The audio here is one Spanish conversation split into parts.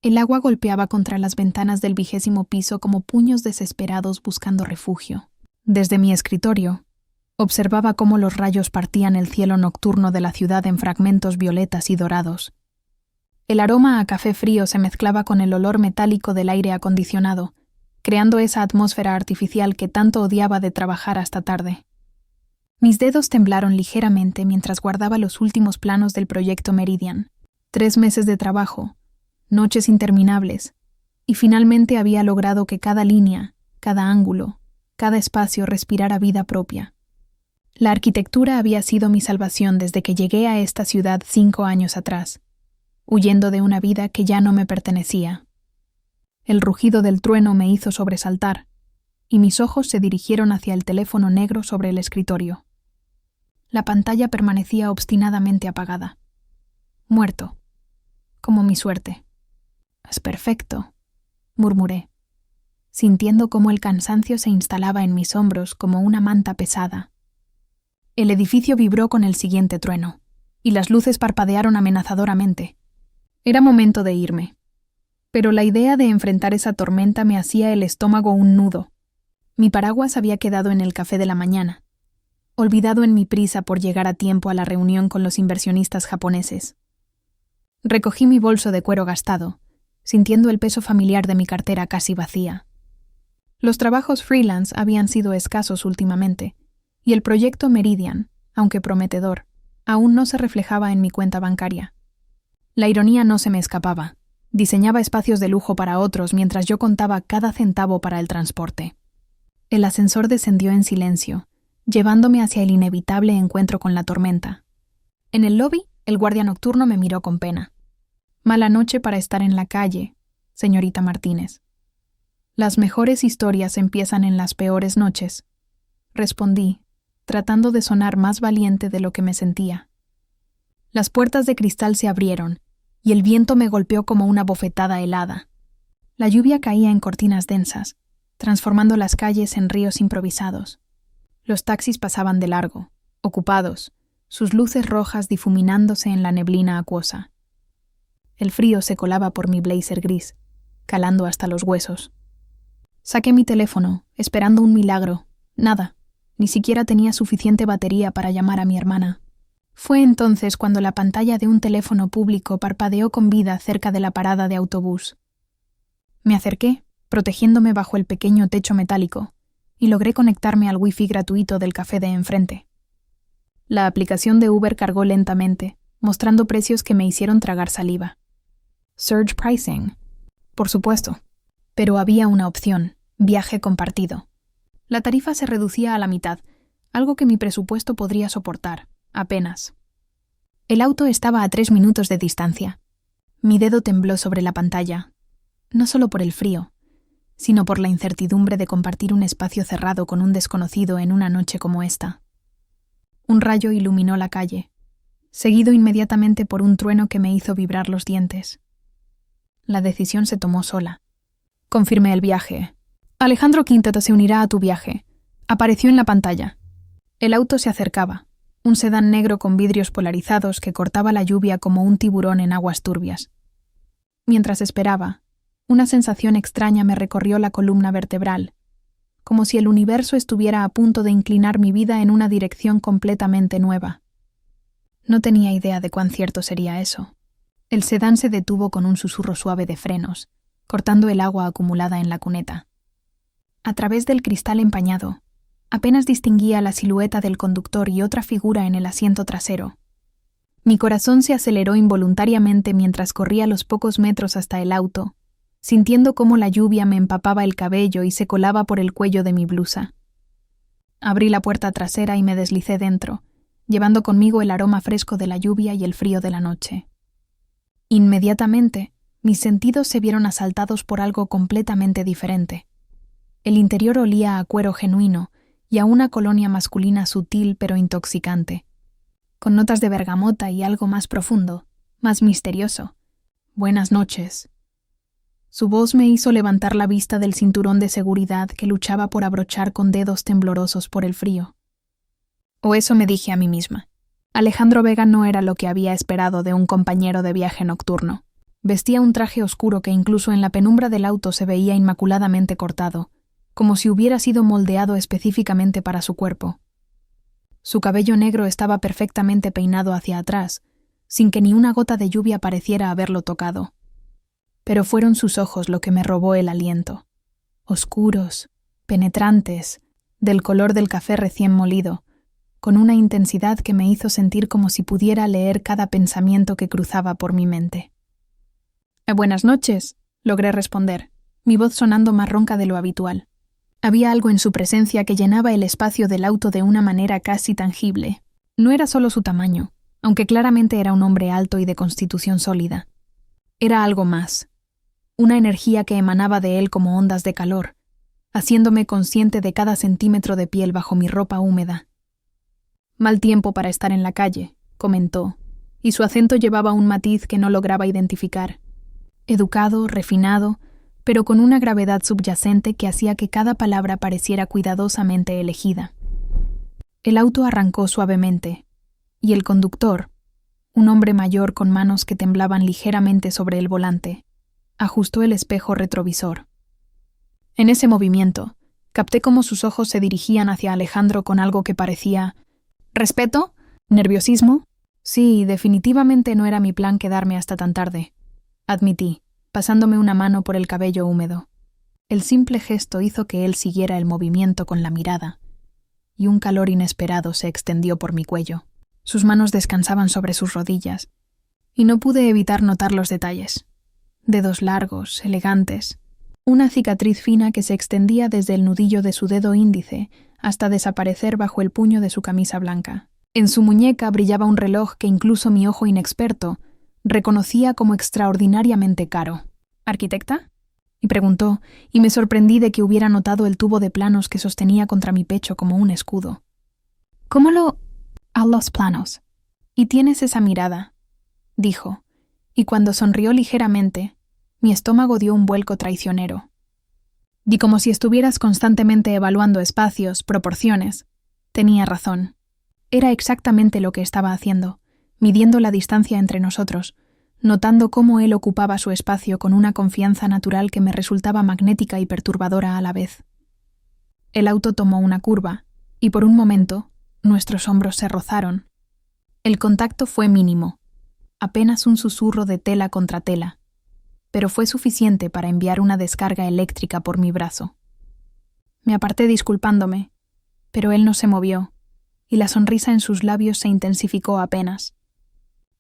El agua golpeaba contra las ventanas del 20º piso como puños desesperados buscando refugio. Desde mi escritorio, observaba cómo los rayos partían el cielo nocturno de la ciudad en fragmentos violetas y dorados. El aroma a café frío se mezclaba con el olor metálico del aire acondicionado, creando esa atmósfera artificial que tanto odiaba de trabajar hasta tarde. Mis dedos temblaron ligeramente mientras guardaba los últimos planos del proyecto Meridian. 3 meses de trabajo, noches interminables, y finalmente había logrado que cada línea, cada ángulo, cada espacio respirara vida propia. La arquitectura había sido mi salvación desde que llegué a esta ciudad 5 años atrás, huyendo de una vida que ya no me pertenecía. El rugido del trueno me hizo sobresaltar, y mis ojos se dirigieron hacia el teléfono negro sobre el escritorio. La pantalla permanecía obstinadamente apagada. Muerto. Como mi suerte. «Es perfecto», murmuré, sintiendo cómo el cansancio se instalaba en mis hombros como una manta pesada. El edificio vibró con el siguiente trueno, y las luces parpadearon amenazadoramente. Era momento de irme. Pero la idea de enfrentar esa tormenta me hacía el estómago un nudo. Mi paraguas había quedado en el café de la mañana, olvidado en mi prisa por llegar a tiempo a la reunión con los inversionistas japoneses. Recogí mi bolso de cuero gastado, sintiendo el peso familiar de mi cartera casi vacía. Los trabajos freelance habían sido escasos últimamente, y el proyecto Meridian, aunque prometedor, aún no se reflejaba en mi cuenta bancaria. La ironía no se me escapaba. Diseñaba espacios de lujo para otros mientras yo contaba cada centavo para el transporte. El ascensor descendió en silencio, llevándome hacia el inevitable encuentro con la tormenta. En el lobby, el guardia nocturno me miró con pena. «Mala noche para estar en la calle, señorita Martínez». «Las mejores historias empiezan en las peores noches», respondí, tratando de sonar más valiente de lo que me sentía. Las puertas de cristal se abrieron, y el viento me golpeó como una bofetada helada. La lluvia caía en cortinas densas, transformando las calles en ríos improvisados. Los taxis pasaban de largo, ocupados, sus luces rojas difuminándose en la neblina acuosa. El frío se colaba por mi blazer gris, calando hasta los huesos. Saqué mi teléfono, esperando un milagro. Nada, ni siquiera tenía suficiente batería para llamar a mi hermana. Fue entonces cuando la pantalla de un teléfono público parpadeó con vida cerca de la parada de autobús. Me acerqué, protegiéndome bajo el pequeño techo metálico, y logré conectarme al wifi gratuito del café de enfrente. La aplicación de Uber cargó lentamente, mostrando precios que me hicieron tragar saliva. Surge pricing. Por supuesto. Pero había una opción, viaje compartido. La tarifa se reducía a la mitad, algo que mi presupuesto podría soportar, apenas. El auto estaba a 3 minutos de distancia. Mi dedo tembló sobre la pantalla, no solo por el frío, sino por la incertidumbre de compartir un espacio cerrado con un desconocido en una noche como esta. Un rayo iluminó la calle, seguido inmediatamente por un trueno que me hizo vibrar los dientes. La decisión se tomó sola. Confirmé el viaje. «Alejandro Quinteto se unirá a tu viaje», apareció en la pantalla. El auto se acercaba, un sedán negro con vidrios polarizados que cortaba la lluvia como un tiburón en aguas turbias. Mientras esperaba, una sensación extraña me recorrió la columna vertebral, como si el universo estuviera a punto de inclinar mi vida en una dirección completamente nueva. No tenía idea de cuán cierto sería eso. El sedán se detuvo con un susurro suave de frenos, cortando el agua acumulada en la cuneta. A través del cristal empañado, apenas distinguía la silueta del conductor y otra figura en el asiento trasero. Mi corazón se aceleró involuntariamente mientras corría los pocos metros hasta el auto, sintiendo cómo la lluvia me empapaba el cabello y se colaba por el cuello de mi blusa. Abrí la puerta trasera y me deslicé dentro, llevando conmigo el aroma fresco de la lluvia y el frío de la noche. Inmediatamente, mis sentidos se vieron asaltados por algo completamente diferente. El interior olía a cuero genuino y a una colonia masculina sutil pero intoxicante, con notas de bergamota y algo más profundo, más misterioso. «Buenas noches». Su voz me hizo levantar la vista del cinturón de seguridad que luchaba por abrochar con dedos temblorosos por el frío. O eso me dije a mí misma. Alejandro Vega no era lo que había esperado de un compañero de viaje nocturno. Vestía un traje oscuro que incluso en la penumbra del auto se veía inmaculadamente cortado, como si hubiera sido moldeado específicamente para su cuerpo. Su cabello negro estaba perfectamente peinado hacia atrás, sin que ni una gota de lluvia pareciera haberlo tocado. Pero fueron sus ojos lo que me robó el aliento. Oscuros, penetrantes, del color del café recién molido, con una intensidad que me hizo sentir como si pudiera leer cada pensamiento que cruzaba por mi mente. «Buenas noches», logré responder, mi voz sonando más ronca de lo habitual. Había algo en su presencia que llenaba el espacio del auto de una manera casi tangible. No era solo su tamaño, aunque claramente era un hombre alto y de constitución sólida. Era algo más. Una energía que emanaba de él como ondas de calor, haciéndome consciente de cada centímetro de piel bajo mi ropa húmeda. «Mal tiempo para estar en la calle», comentó, y su acento llevaba un matiz que no lograba identificar. Educado, refinado, pero con una gravedad subyacente que hacía que cada palabra pareciera cuidadosamente elegida. El auto arrancó suavemente, y el conductor, un hombre mayor con manos que temblaban ligeramente sobre el volante, ajustó el espejo retrovisor. En ese movimiento, capté cómo sus ojos se dirigían hacia Alejandro con algo que parecía ¿respeto? ¿Nerviosismo? Sí, definitivamente no era mi plan quedarme hasta tan tarde, admití, pasándome una mano por el cabello húmedo. El simple gesto hizo que él siguiera el movimiento con la mirada, y un calor inesperado se extendió por mi cuello. Sus manos descansaban sobre sus rodillas, y no pude evitar notar los detalles. Dedos largos, elegantes, una cicatriz fina que se extendía desde el nudillo de su dedo índice hasta desaparecer bajo el puño de su camisa blanca. En su muñeca brillaba un reloj que incluso mi ojo inexperto reconocía como extraordinariamente caro. ¿Arquitecta?, y preguntó, y me sorprendí de que hubiera notado el tubo de planos que sostenía contra mi pecho como un escudo. «¿Cómo lo...?» «A los planos. Y tienes esa mirada», dijo, y cuando sonrió ligeramente, mi estómago dio un vuelco traicionero. «Y como si estuvieras constantemente evaluando espacios, proporciones». Tenía razón. Era exactamente lo que estaba haciendo, midiendo la distancia entre nosotros, notando cómo él ocupaba su espacio con una confianza natural que me resultaba magnética y perturbadora a la vez. El auto tomó una curva, y por un momento, nuestros hombros se rozaron. El contacto fue mínimo, apenas un susurro de tela contra tela, pero fue suficiente para enviar una descarga eléctrica por mi brazo. Me aparté disculpándome, pero él no se movió, y la sonrisa en sus labios se intensificó apenas.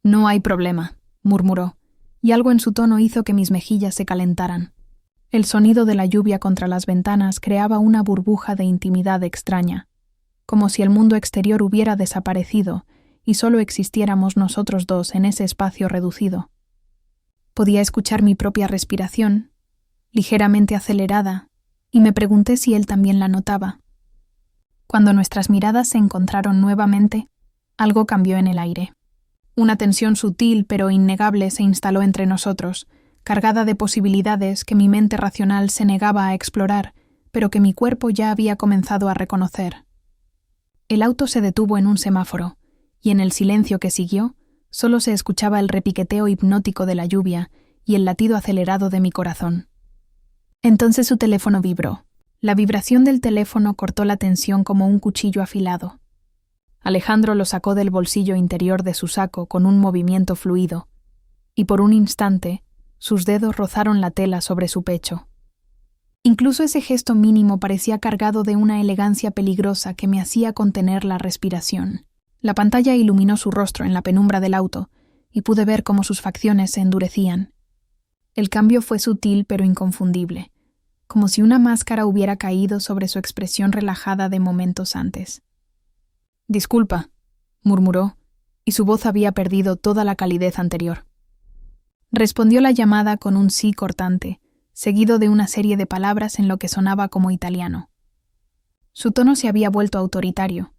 «No hay problema», murmuró, y algo en su tono hizo que mis mejillas se calentaran. El sonido de la lluvia contra las ventanas creaba una burbuja de intimidad extraña, como si el mundo exterior hubiera desaparecido y solo existiéramos nosotros dos en ese espacio reducido. Podía escuchar mi propia respiración, ligeramente acelerada, y me pregunté si él también la notaba. Cuando nuestras miradas se encontraron nuevamente, algo cambió en el aire. Una tensión sutil pero innegable se instaló entre nosotros, cargada de posibilidades que mi mente racional se negaba a explorar, pero que mi cuerpo ya había comenzado a reconocer. El auto se detuvo en un semáforo, y en el silencio que siguió, solo se escuchaba el repiqueteo hipnótico de la lluvia y el latido acelerado de mi corazón. Entonces su teléfono vibró. La vibración del teléfono cortó la tensión como un cuchillo afilado. Alejandro lo sacó del bolsillo interior de su saco con un movimiento fluido, y por un instante sus dedos rozaron la tela sobre su pecho. Incluso ese gesto mínimo parecía cargado de una elegancia peligrosa que me hacía contener la respiración. La pantalla iluminó su rostro en la penumbra del auto, y pude ver cómo sus facciones se endurecían. El cambio fue sutil pero inconfundible, como si una máscara hubiera caído sobre su expresión relajada de momentos antes. «Disculpa», murmuró, y su voz había perdido toda la calidez anterior. Respondió la llamada con un sí cortante, seguido de una serie de palabras en lo que sonaba como italiano. Su tono se había vuelto autoritario,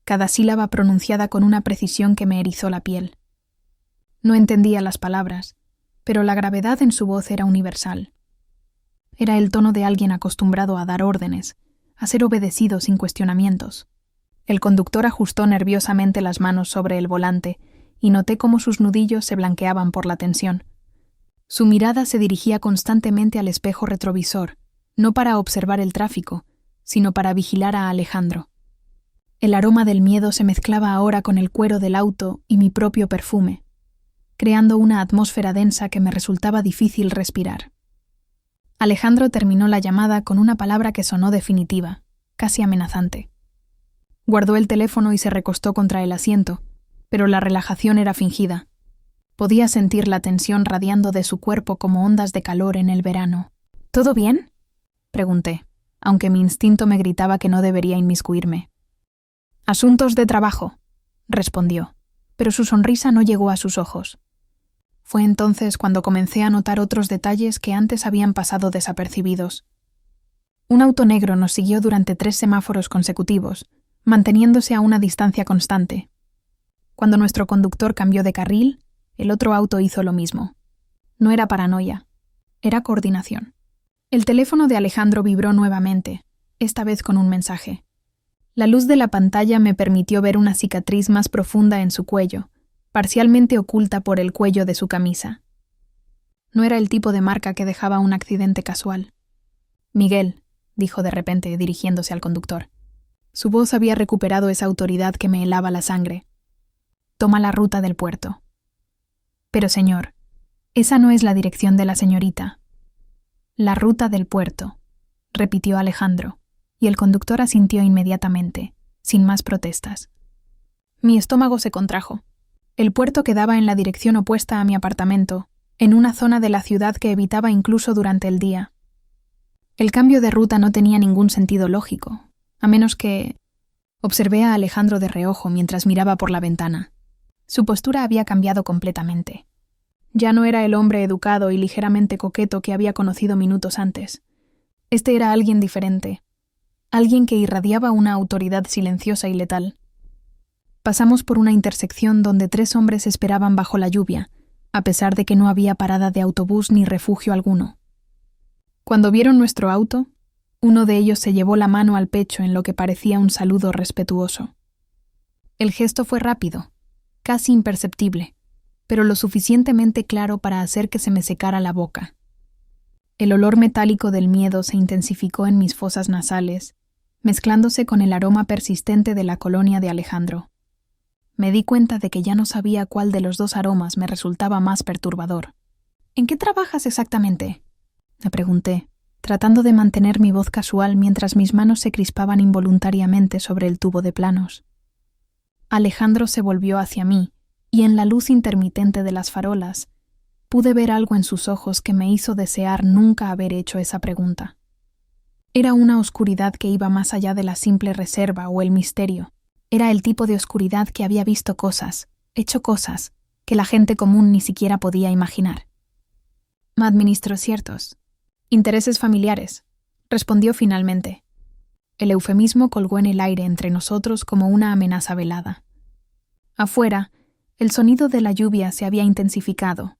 cada sílaba pronunciada con una precisión que me erizó la piel. No entendía las palabras, pero la gravedad en su voz era universal. Era el tono de alguien acostumbrado a dar órdenes, a ser obedecido sin cuestionamientos. El conductor ajustó nerviosamente las manos sobre el volante y noté cómo sus nudillos se blanqueaban por la tensión. Su mirada se dirigía constantemente al espejo retrovisor, no para observar el tráfico, sino para vigilar a Alejandro. El aroma del miedo se mezclaba ahora con el cuero del auto y mi propio perfume, creando una atmósfera densa que me resultaba difícil respirar. Alejandro terminó la llamada con una palabra que sonó definitiva, casi amenazante. Guardó el teléfono y se recostó contra el asiento, pero la relajación era fingida. Podía sentir la tensión radiando de su cuerpo como ondas de calor en el verano. ¿Todo bien?, pregunté, aunque mi instinto me gritaba que no debería inmiscuirme. «Asuntos de trabajo», respondió, pero su sonrisa no llegó a sus ojos. Fue entonces cuando comencé a notar otros detalles que antes habían pasado desapercibidos. Un auto negro nos siguió durante 3 semáforos consecutivos, manteniéndose a una distancia constante. Cuando nuestro conductor cambió de carril, el otro auto hizo lo mismo. No era paranoia, era coordinación. El teléfono de Alejandro vibró nuevamente, esta vez con un mensaje. La luz de la pantalla me permitió ver una cicatriz más profunda en su cuello, parcialmente oculta por el cuello de su camisa. No era el tipo de marca que dejaba un accidente casual. «Miguel», dijo de repente, dirigiéndose al conductor. Su voz había recuperado esa autoridad que me helaba la sangre. «Toma la ruta del puerto». «Pero señor, esa no es la dirección de la señorita». «La ruta del puerto», repitió Alejandro, y el conductor asintió inmediatamente, sin más protestas. Mi estómago se contrajo. El puerto quedaba en la dirección opuesta a mi apartamento, en una zona de la ciudad que evitaba incluso durante el día. El cambio de ruta no tenía ningún sentido lógico, a menos que... Observé a Alejandro de reojo mientras miraba por la ventana. Su postura había cambiado completamente. Ya no era el hombre educado y ligeramente coqueto que había conocido minutos antes. Este era alguien diferente, alguien que irradiaba una autoridad silenciosa y letal. Pasamos por una intersección donde 3 hombres esperaban bajo la lluvia, a pesar de que no había parada de autobús ni refugio alguno. Cuando vieron nuestro auto, uno de ellos se llevó la mano al pecho en lo que parecía un saludo respetuoso. El gesto fue rápido, casi imperceptible, pero lo suficientemente claro para hacer que se me secara la boca. El olor metálico del miedo se intensificó en mis fosas nasales, mezclándose con el aroma persistente de la colonia de Alejandro. Me di cuenta de que ya no sabía cuál de los 2 aromas me resultaba más perturbador. «¿En qué trabajas exactamente?», le pregunté, tratando de mantener mi voz casual mientras mis manos se crispaban involuntariamente sobre el tubo de planos. Alejandro se volvió hacia mí, y en la luz intermitente de las farolas, pude ver algo en sus ojos que me hizo desear nunca haber hecho esa pregunta. Era una oscuridad que iba más allá de la simple reserva o el misterio. Era el tipo de oscuridad que había visto cosas, hecho cosas, que la gente común ni siquiera podía imaginar. «Me administro ciertos intereses familiares», respondió finalmente. El eufemismo colgó en el aire entre nosotros como una amenaza velada. Afuera, el sonido de la lluvia se había intensificado,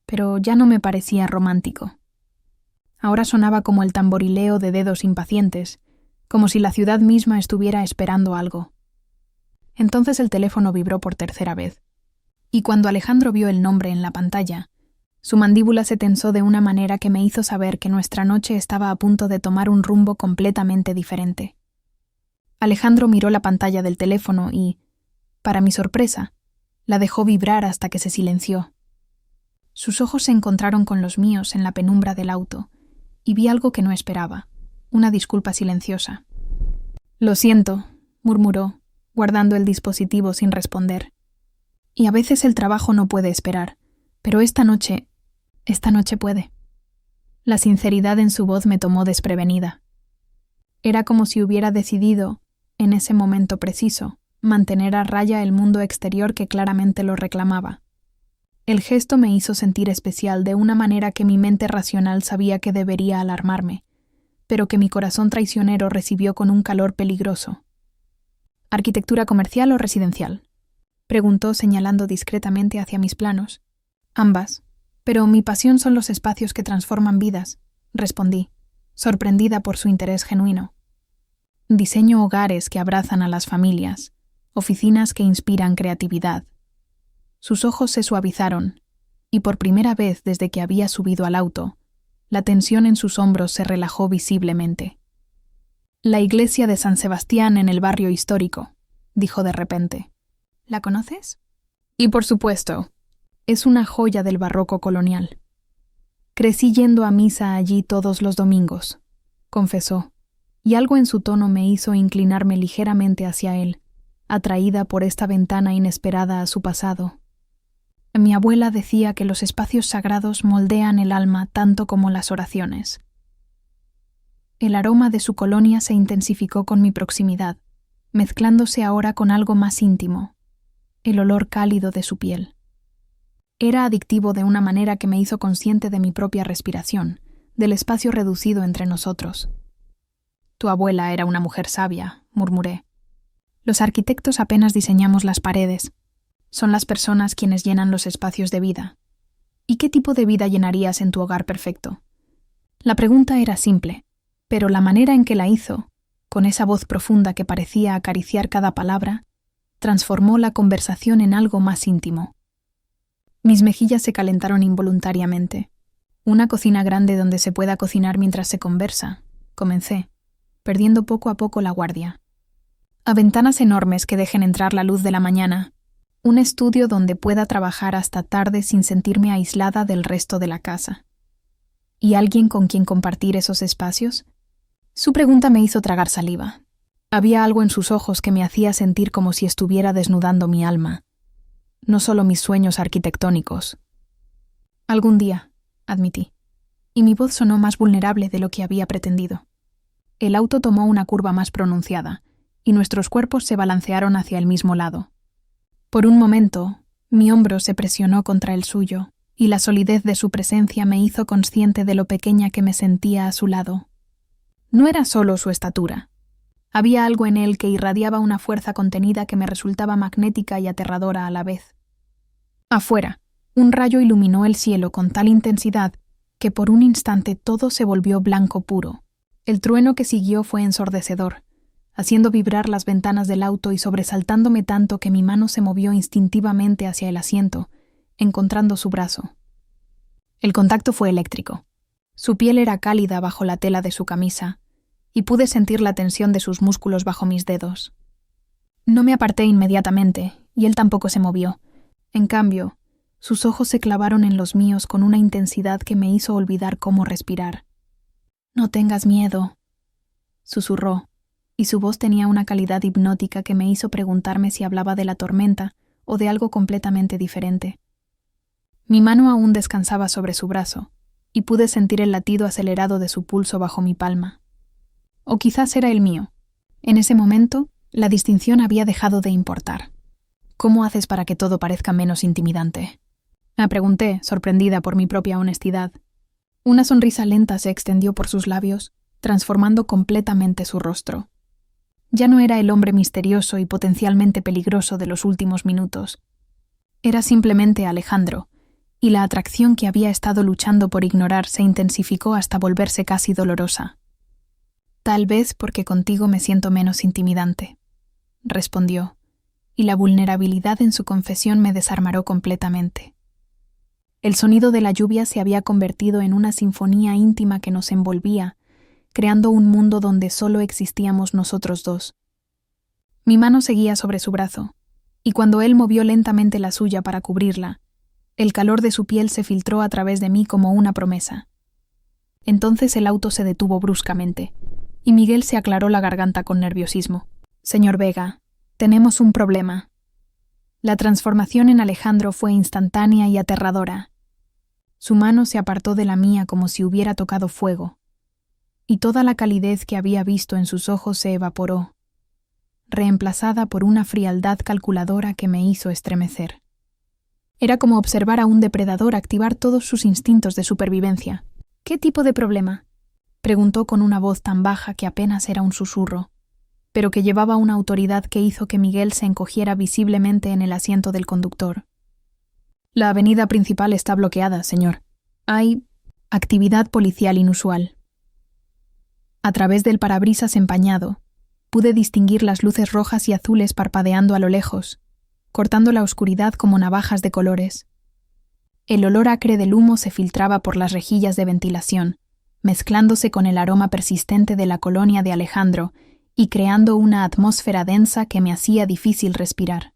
pero ya no me parecía romántico. Ahora sonaba como el tamborileo de dedos impacientes, como si la ciudad misma estuviera esperando algo. Entonces el teléfono vibró por 3ª vez, y cuando Alejandro vio el nombre en la pantalla, su mandíbula se tensó de una manera que me hizo saber que nuestra noche estaba a punto de tomar un rumbo completamente diferente. Alejandro miró la pantalla del teléfono y, para mi sorpresa, la dejó vibrar hasta que se silenció. Sus ojos se encontraron con los míos en la penumbra del auto, y vi algo que no esperaba, una disculpa silenciosa. «Lo siento», murmuró, guardando el dispositivo sin responder. «Y a veces el trabajo no puede esperar, pero esta noche puede». La sinceridad en su voz me tomó desprevenida. Era como si hubiera decidido, en ese momento preciso, mantener a raya el mundo exterior que claramente lo reclamaba. El gesto me hizo sentir especial de una manera que mi mente racional sabía que debería alarmarme, pero que mi corazón traicionero recibió con un calor peligroso. «¿Arquitectura comercial o residencial?», preguntó señalando discretamente hacia mis planos. «Ambas, pero mi pasión son los espacios que transforman vidas», respondí, sorprendida por su interés genuino. «Diseño hogares que abrazan a las familias, oficinas que inspiran creatividad». Sus ojos se suavizaron, y por primera vez desde que había subido al auto, la tensión en sus hombros se relajó visiblemente. «La iglesia de San Sebastián en el barrio histórico», dijo de repente. «¿La conoces?» «Y por supuesto, es una joya del barroco colonial. Crecí yendo a misa allí todos los domingos», confesó, y algo en su tono me hizo inclinarme ligeramente hacia él, atraída por esta ventana inesperada a su pasado. Mi abuela decía que los espacios sagrados moldean el alma tanto como las oraciones. El aroma de su colonia se intensificó con mi proximidad, mezclándose ahora con algo más íntimo, el olor cálido de su piel. Era adictivo de una manera que me hizo consciente de mi propia respiración, del espacio reducido entre nosotros. «Tu abuela era una mujer sabia», murmuré. «Los arquitectos apenas diseñamos las paredes. Son las personas quienes llenan los espacios de vida. ¿Y qué tipo de vida llenarías en tu hogar perfecto?» La pregunta era simple, pero la manera en que la hizo, con esa voz profunda que parecía acariciar cada palabra, transformó la conversación en algo más íntimo. Mis mejillas se calentaron involuntariamente. «Una cocina grande donde se pueda cocinar mientras se conversa», comencé, perdiendo poco a poco la guardia. «A ventanas enormes que dejen entrar la luz de la mañana. Un estudio donde pueda trabajar hasta tarde sin sentirme aislada del resto de la casa. ¿Y alguien con quien compartir esos espacios?» Su pregunta me hizo tragar saliva. Había algo en sus ojos que me hacía sentir como si estuviera desnudando mi alma, no solo mis sueños arquitectónicos. «Algún día», admití, y mi voz sonó más vulnerable de lo que había pretendido. El auto tomó una curva más pronunciada, y nuestros cuerpos se balancearon hacia el mismo lado. Por un momento, mi hombro se presionó contra el suyo, y la solidez de su presencia me hizo consciente de lo pequeña que me sentía a su lado. No era solo su estatura. Había algo en él que irradiaba una fuerza contenida que me resultaba magnética y aterradora a la vez. Afuera, un rayo iluminó el cielo con tal intensidad que por un instante todo se volvió blanco puro. El trueno que siguió fue ensordecedor, haciendo vibrar las ventanas del auto y sobresaltándome tanto que mi mano se movió instintivamente hacia el asiento, encontrando su brazo. El contacto fue eléctrico. Su piel era cálida bajo la tela de su camisa, y pude sentir la tensión de sus músculos bajo mis dedos. No me aparté inmediatamente, y él tampoco se movió. En cambio, sus ojos se clavaron en los míos con una intensidad que me hizo olvidar cómo respirar. «No tengas miedo», susurró, y su voz tenía una calidad hipnótica que me hizo preguntarme si hablaba de la tormenta o de algo completamente diferente. Mi mano aún descansaba sobre su brazo, y pude sentir el latido acelerado de su pulso bajo mi palma. O quizás era el mío. En ese momento, la distinción había dejado de importar. «¿Cómo haces para que todo parezca menos intimidante?», me pregunté, sorprendida por mi propia honestidad. Una sonrisa lenta se extendió por sus labios, transformando completamente su rostro. Ya no era el hombre misterioso y potencialmente peligroso de los últimos minutos. Era simplemente Alejandro, y la atracción que había estado luchando por ignorar se intensificó hasta volverse casi dolorosa. «Tal vez porque contigo me siento menos intimidante», respondió, y la vulnerabilidad en su confesión me desarmaró completamente. El sonido de la lluvia se había convertido en una sinfonía íntima que nos envolvía, creando un mundo donde solo existíamos nosotros dos. Mi mano seguía sobre su brazo, y cuando él movió lentamente la suya para cubrirla, el calor de su piel se filtró a través de mí como una promesa. Entonces el auto se detuvo bruscamente, y Miguel se aclaró la garganta con nerviosismo. «Señor Vega, tenemos un problema». La transformación en Alejandro fue instantánea y aterradora. Su mano se apartó de la mía como si hubiera tocado fuego, y toda la calidez que había visto en sus ojos se evaporó, reemplazada por una frialdad calculadora que me hizo estremecer. Era como observar a un depredador activar todos sus instintos de supervivencia. «¿Qué tipo de problema?», preguntó con una voz tan baja que apenas era un susurro, pero que llevaba una autoridad que hizo que Miguel se encogiera visiblemente en el asiento del conductor. «La avenida principal está bloqueada, señor. Hay actividad policial inusual». A través del parabrisas empañado, pude distinguir las luces rojas y azules parpadeando a lo lejos, cortando la oscuridad como navajas de colores. El olor acre del humo se filtraba por las rejillas de ventilación, mezclándose con el aroma persistente de la colonia de Alejandro y creando una atmósfera densa que me hacía difícil respirar.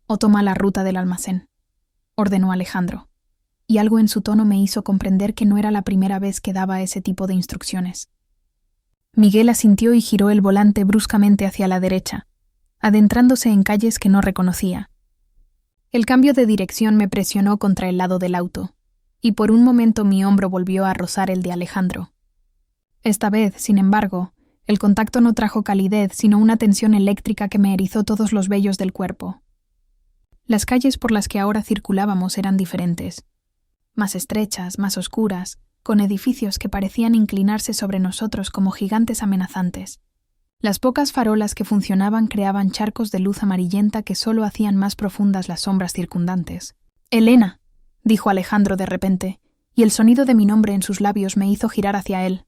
«O toma la ruta del almacén», ordenó Alejandro, y algo en su tono me hizo comprender que no era la primera vez que daba ese tipo de instrucciones. Miguel asintió y giró el volante bruscamente hacia la derecha, adentrándose en calles que no reconocía. El cambio de dirección me presionó contra el lado del auto, y por un momento mi hombro volvió a rozar el de Alejandro. Esta vez, sin embargo, el contacto no trajo calidez, sino una tensión eléctrica que me erizó todos los vellos del cuerpo. Las calles por las que ahora circulábamos eran diferentes, más estrechas, más oscuras, con edificios que parecían inclinarse sobre nosotros como gigantes amenazantes. Las pocas farolas que funcionaban creaban charcos de luz amarillenta que solo hacían más profundas las sombras circundantes. «Elena», dijo Alejandro de repente, y el sonido de mi nombre en sus labios me hizo girar hacia él.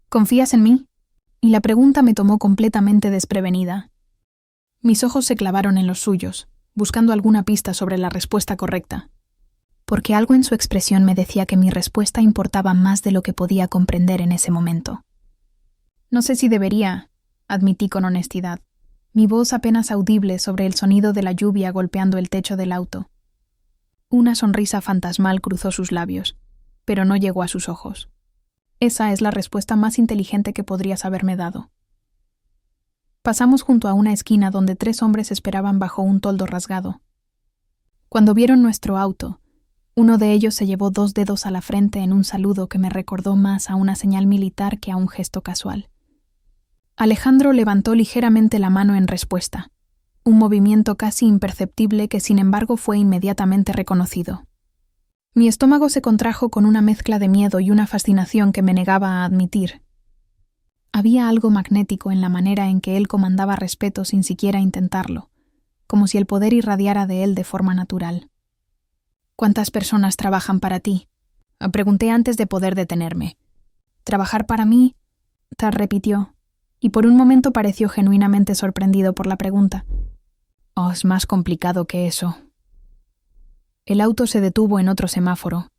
«¿Confías en mí?» Y la pregunta me tomó completamente desprevenida. Mis ojos se clavaron en los suyos, buscando alguna pista sobre la respuesta correcta, porque algo en su expresión me decía que mi respuesta importaba más de lo que podía comprender en ese momento. «No sé si debería», admití con honestidad, mi voz apenas audible sobre el sonido de la lluvia golpeando el techo del auto. Una sonrisa fantasmal cruzó sus labios, pero no llegó a sus ojos. Esa es la respuesta más inteligente que podrías haberme dado. Pasamos junto a una esquina donde 3 hombres esperaban bajo un toldo rasgado. Cuando vieron nuestro auto, uno de ellos se llevó 2 dedos a la frente en un saludo que me recordó más a una señal militar que a un gesto casual. Alejandro levantó ligeramente la mano en respuesta, un movimiento casi imperceptible que sin embargo fue inmediatamente reconocido. Mi estómago se contrajo con una mezcla de miedo y una fascinación que me negaba a admitir. Había algo magnético en la manera en que él comandaba respeto sin siquiera intentarlo, como si el poder irradiara de él de forma natural. «¿Cuántas personas trabajan para ti?», pregunté antes de poder detenerme. «¿Trabajar para mí?», Tar repitió, y por un momento pareció genuinamente sorprendido por la pregunta. «Oh, es más complicado que eso». El auto se detuvo en otro semáforo,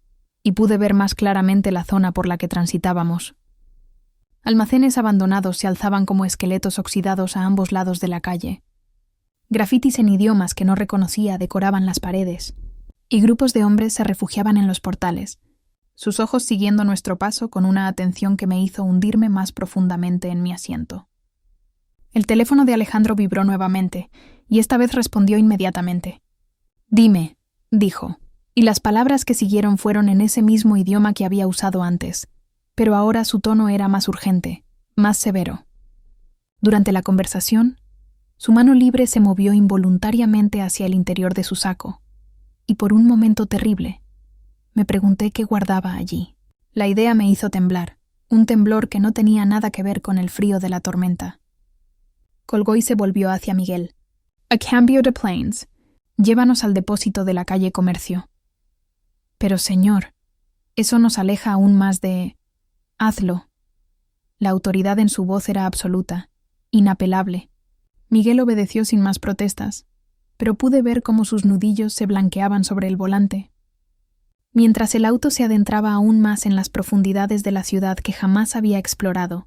y pude ver más claramente la zona por la que transitábamos. Almacenes abandonados se alzaban como esqueletos oxidados a ambos lados de la calle. Grafitis en idiomas que no reconocía decoraban las paredes, y grupos de hombres se refugiaban en los portales, sus ojos siguiendo nuestro paso con una atención que me hizo hundirme más profundamente en mi asiento. El teléfono de Alejandro vibró nuevamente, y esta vez respondió inmediatamente. «Dime», dijo, y las palabras que siguieron fueron en ese mismo idioma que había usado antes, pero ahora su tono era más urgente, más severo. Durante la conversación, su mano libre se movió involuntariamente hacia el interior de su saco, y por un momento terrible, me pregunté qué guardaba allí. La idea me hizo temblar, un temblor que no tenía nada que ver con el frío de la tormenta. Colgó y se volvió hacia Miguel. «A cambio de planes. Llévanos al depósito de la calle Comercio». «Pero, señor, eso nos aleja aún más de...» «Hazlo». La autoridad en su voz era absoluta, inapelable. Miguel obedeció sin más protestas, pero pude ver cómo sus nudillos se blanqueaban sobre el volante. Mientras el auto se adentraba aún más en las profundidades de la ciudad que jamás había explorado,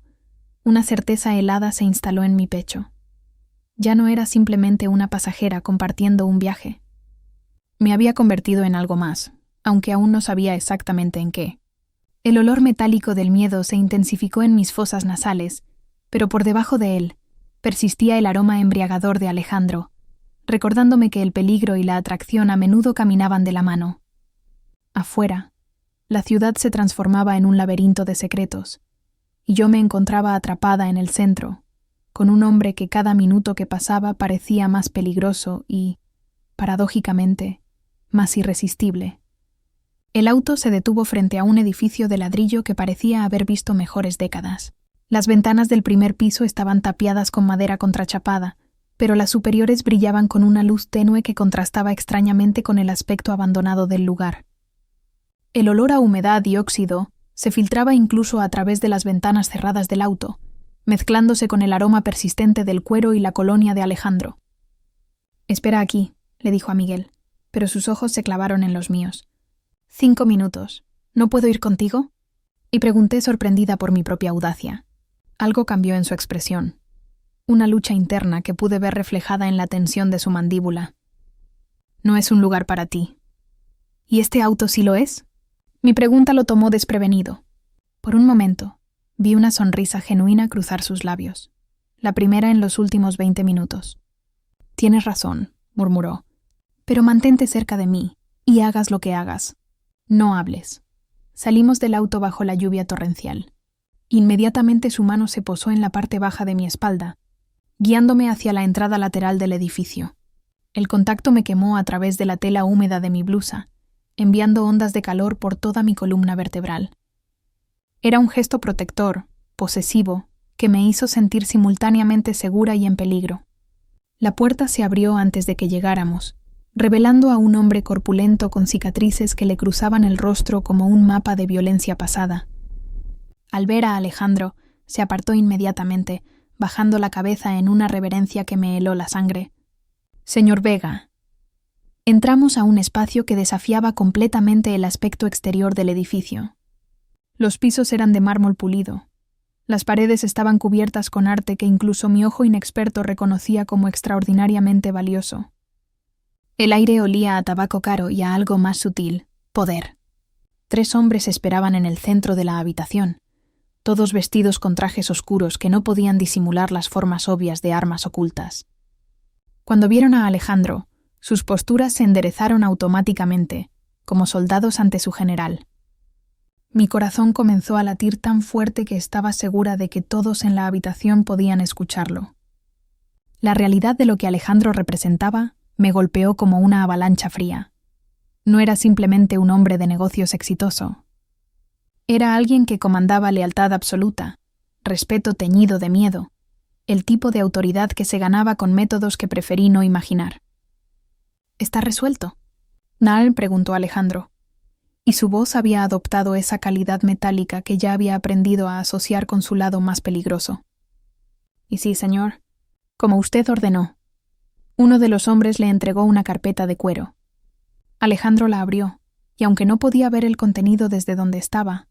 una certeza helada se instaló en mi pecho. Ya no era simplemente una pasajera compartiendo un viaje. Me había convertido en algo más, aunque aún no sabía exactamente en qué. El olor metálico del miedo se intensificó en mis fosas nasales, pero por debajo de él persistía el aroma embriagador de Alejandro, recordándome que el peligro y la atracción a menudo caminaban de la mano. Afuera, la ciudad se transformaba en un laberinto de secretos, y yo me encontraba atrapada en el centro, con un hombre que cada minuto que pasaba parecía más peligroso y, paradójicamente, más irresistible. El auto se detuvo frente a un edificio de ladrillo que parecía haber visto mejores décadas. Las ventanas del primer piso estaban tapiadas con madera contrachapada, pero las superiores brillaban con una luz tenue que contrastaba extrañamente con el aspecto abandonado del lugar. El olor a humedad y óxido se filtraba incluso a través de las ventanas cerradas del auto, mezclándose con el aroma persistente del cuero y la colonia de Alejandro. «Espera aquí», le dijo a Miguel, pero sus ojos se clavaron en los míos. 5 minutos. ¿No puedo ir contigo? Y pregunté sorprendida por mi propia audacia. Algo cambió en su expresión. Una lucha interna que pude ver reflejada en la tensión de su mandíbula. No es un lugar para ti. ¿Y este auto sí lo es? Mi pregunta lo tomó desprevenido. Por un momento, vi una sonrisa genuina cruzar sus labios. La primera en los últimos 20 minutos. Tienes razón, murmuró. Pero mantente cerca de mí, y hagas lo que hagas. No hables. Salimos del auto bajo la lluvia torrencial. Inmediatamente su mano se posó en la parte baja de mi espalda, guiándome hacia la entrada lateral del edificio. El contacto me quemó a través de la tela húmeda de mi blusa, enviando ondas de calor por toda mi columna vertebral. Era un gesto protector, posesivo, que me hizo sentir simultáneamente segura y en peligro. La puerta se abrió antes de que llegáramos, revelando a un hombre corpulento con cicatrices que le cruzaban el rostro como un mapa de violencia pasada. Al ver a Alejandro, se apartó inmediatamente, bajando la cabeza en una reverencia que me heló la sangre. «Señor Vega». Entramos a un espacio que desafiaba completamente el aspecto exterior del edificio. Los pisos eran de mármol pulido. Las paredes estaban cubiertas con arte que incluso mi ojo inexperto reconocía como extraordinariamente valioso. El aire olía a tabaco caro y a algo más sutil, poder. 3 hombres esperaban en el centro de la habitación, todos vestidos con trajes oscuros que no podían disimular las formas obvias de armas ocultas. Cuando vieron a Alejandro, sus posturas se enderezaron automáticamente, como soldados ante su general. Mi corazón comenzó a latir tan fuerte que estaba segura de que todos en la habitación podían escucharlo. La realidad de lo que Alejandro representaba me golpeó como una avalancha fría. No era simplemente un hombre de negocios exitoso. Era alguien que comandaba lealtad absoluta, respeto teñido de miedo, el tipo de autoridad que se ganaba con métodos que preferí no imaginar. «¿Está resuelto?», Nahl preguntó a Alejandro, y su voz había adoptado esa calidad metálica que ya había aprendido a asociar con su lado más peligroso. «Y sí, señor, como usted ordenó». Uno de los hombres le entregó una carpeta de cuero. Alejandro la abrió, y aunque no podía ver el contenido desde donde estaba,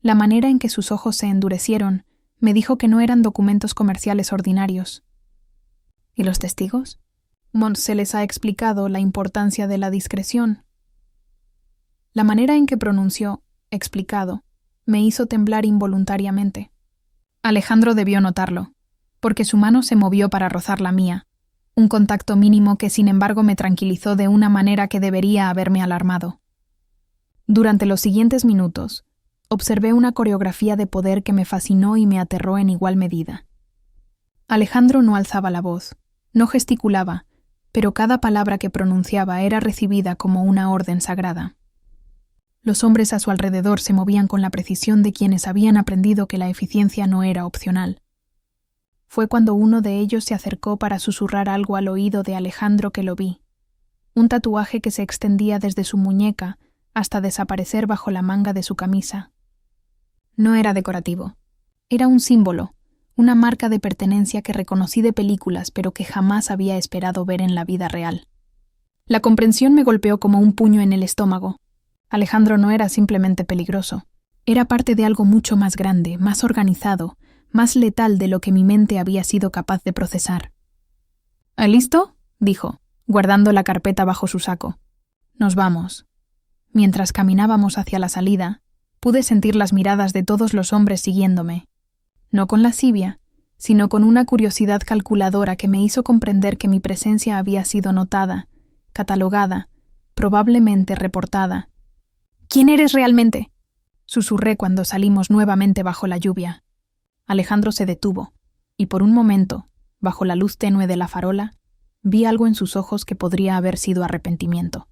la manera en que sus ojos se endurecieron me dijo que no eran documentos comerciales ordinarios. ¿Y los testigos? Se les ha explicado la importancia de la discreción. La manera en que pronunció «explicado» me hizo temblar involuntariamente. Alejandro debió notarlo, porque su mano se movió para rozar la mía, un contacto mínimo que sin embargo me tranquilizó de una manera que debería haberme alarmado. Durante los siguientes minutos, observé una coreografía de poder que me fascinó y me aterró en igual medida. Alejandro no alzaba la voz, no gesticulaba, pero cada palabra que pronunciaba era recibida como una orden sagrada. Los hombres a su alrededor se movían con la precisión de quienes habían aprendido que la eficiencia no era opcional. Fue cuando uno de ellos se acercó para susurrar algo al oído de Alejandro que lo vi. Un tatuaje que se extendía desde su muñeca hasta desaparecer bajo la manga de su camisa. No era decorativo. Era un símbolo, una marca de pertenencia que reconocí de películas pero que jamás había esperado ver en la vida real. La comprensión me golpeó como un puño en el estómago. Alejandro no era simplemente peligroso. Era parte de algo mucho más grande, más organizado, más letal de lo que mi mente había sido capaz de procesar. «¿Listo?», dijo, guardando la carpeta bajo su saco. «Nos vamos». Mientras caminábamos hacia la salida, pude sentir las miradas de todos los hombres siguiéndome. No con lascivia, sino con una curiosidad calculadora que me hizo comprender que mi presencia había sido notada, catalogada, probablemente reportada. «¿Quién eres realmente?», susurré cuando salimos nuevamente bajo la lluvia. Alejandro se detuvo, y por un momento, bajo la luz tenue de la farola, vi algo en sus ojos que podría haber sido arrepentimiento.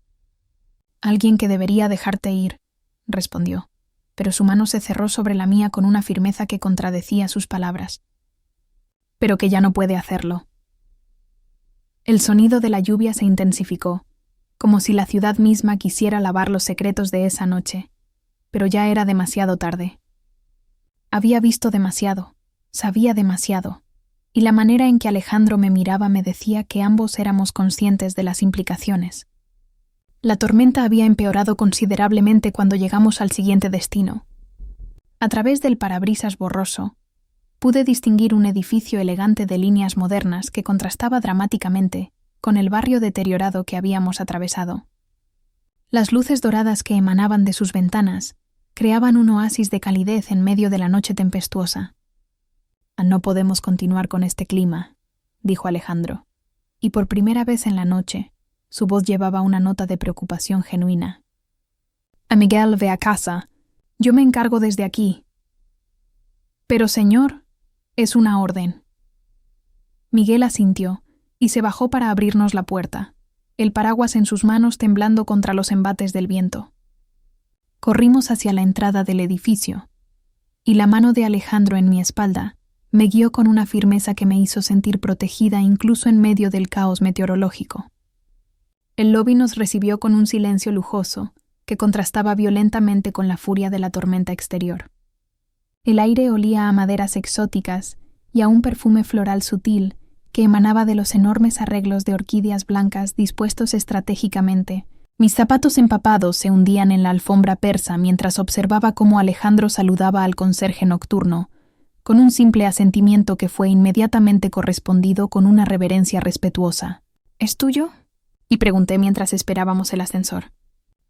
«Alguien que debería dejarte ir», respondió, pero su mano se cerró sobre la mía con una firmeza que contradecía sus palabras. «Pero que ya no puede hacerlo». El sonido de la lluvia se intensificó, como si la ciudad misma quisiera lavar los secretos de esa noche, pero ya era demasiado tarde. Había visto demasiado, sabía demasiado, y la manera en que Alejandro me miraba me decía que ambos éramos conscientes de las implicaciones. La tormenta había empeorado considerablemente cuando llegamos al siguiente destino. A través del parabrisas borroso, pude distinguir un edificio elegante de líneas modernas que contrastaba dramáticamente con el barrio deteriorado que habíamos atravesado. Las luces doradas que emanaban de sus ventanas creaban un oasis de calidez en medio de la noche tempestuosa. «No podemos continuar con este clima», dijo Alejandro, y por primera vez en la noche, su voz llevaba una nota de preocupación genuina. «A Miguel, ve a casa. Yo me encargo desde aquí». «Pero, señor, es una orden». Miguel asintió y se bajó para abrirnos la puerta, el paraguas en sus manos temblando contra los embates del viento. Corrimos hacia la entrada del edificio, y la mano de Alejandro en mi espalda me guió con una firmeza que me hizo sentir protegida incluso en medio del caos meteorológico. El lobby nos recibió con un silencio lujoso que contrastaba violentamente con la furia de la tormenta exterior. El aire olía a maderas exóticas y a un perfume floral sutil que emanaba de los enormes arreglos de orquídeas blancas dispuestos estratégicamente. Mis zapatos empapados se hundían en la alfombra persa mientras observaba cómo Alejandro saludaba al conserje nocturno, con un simple asentimiento que fue inmediatamente correspondido con una reverencia respetuosa. «¿Es tuyo?», y pregunté mientras esperábamos el ascensor.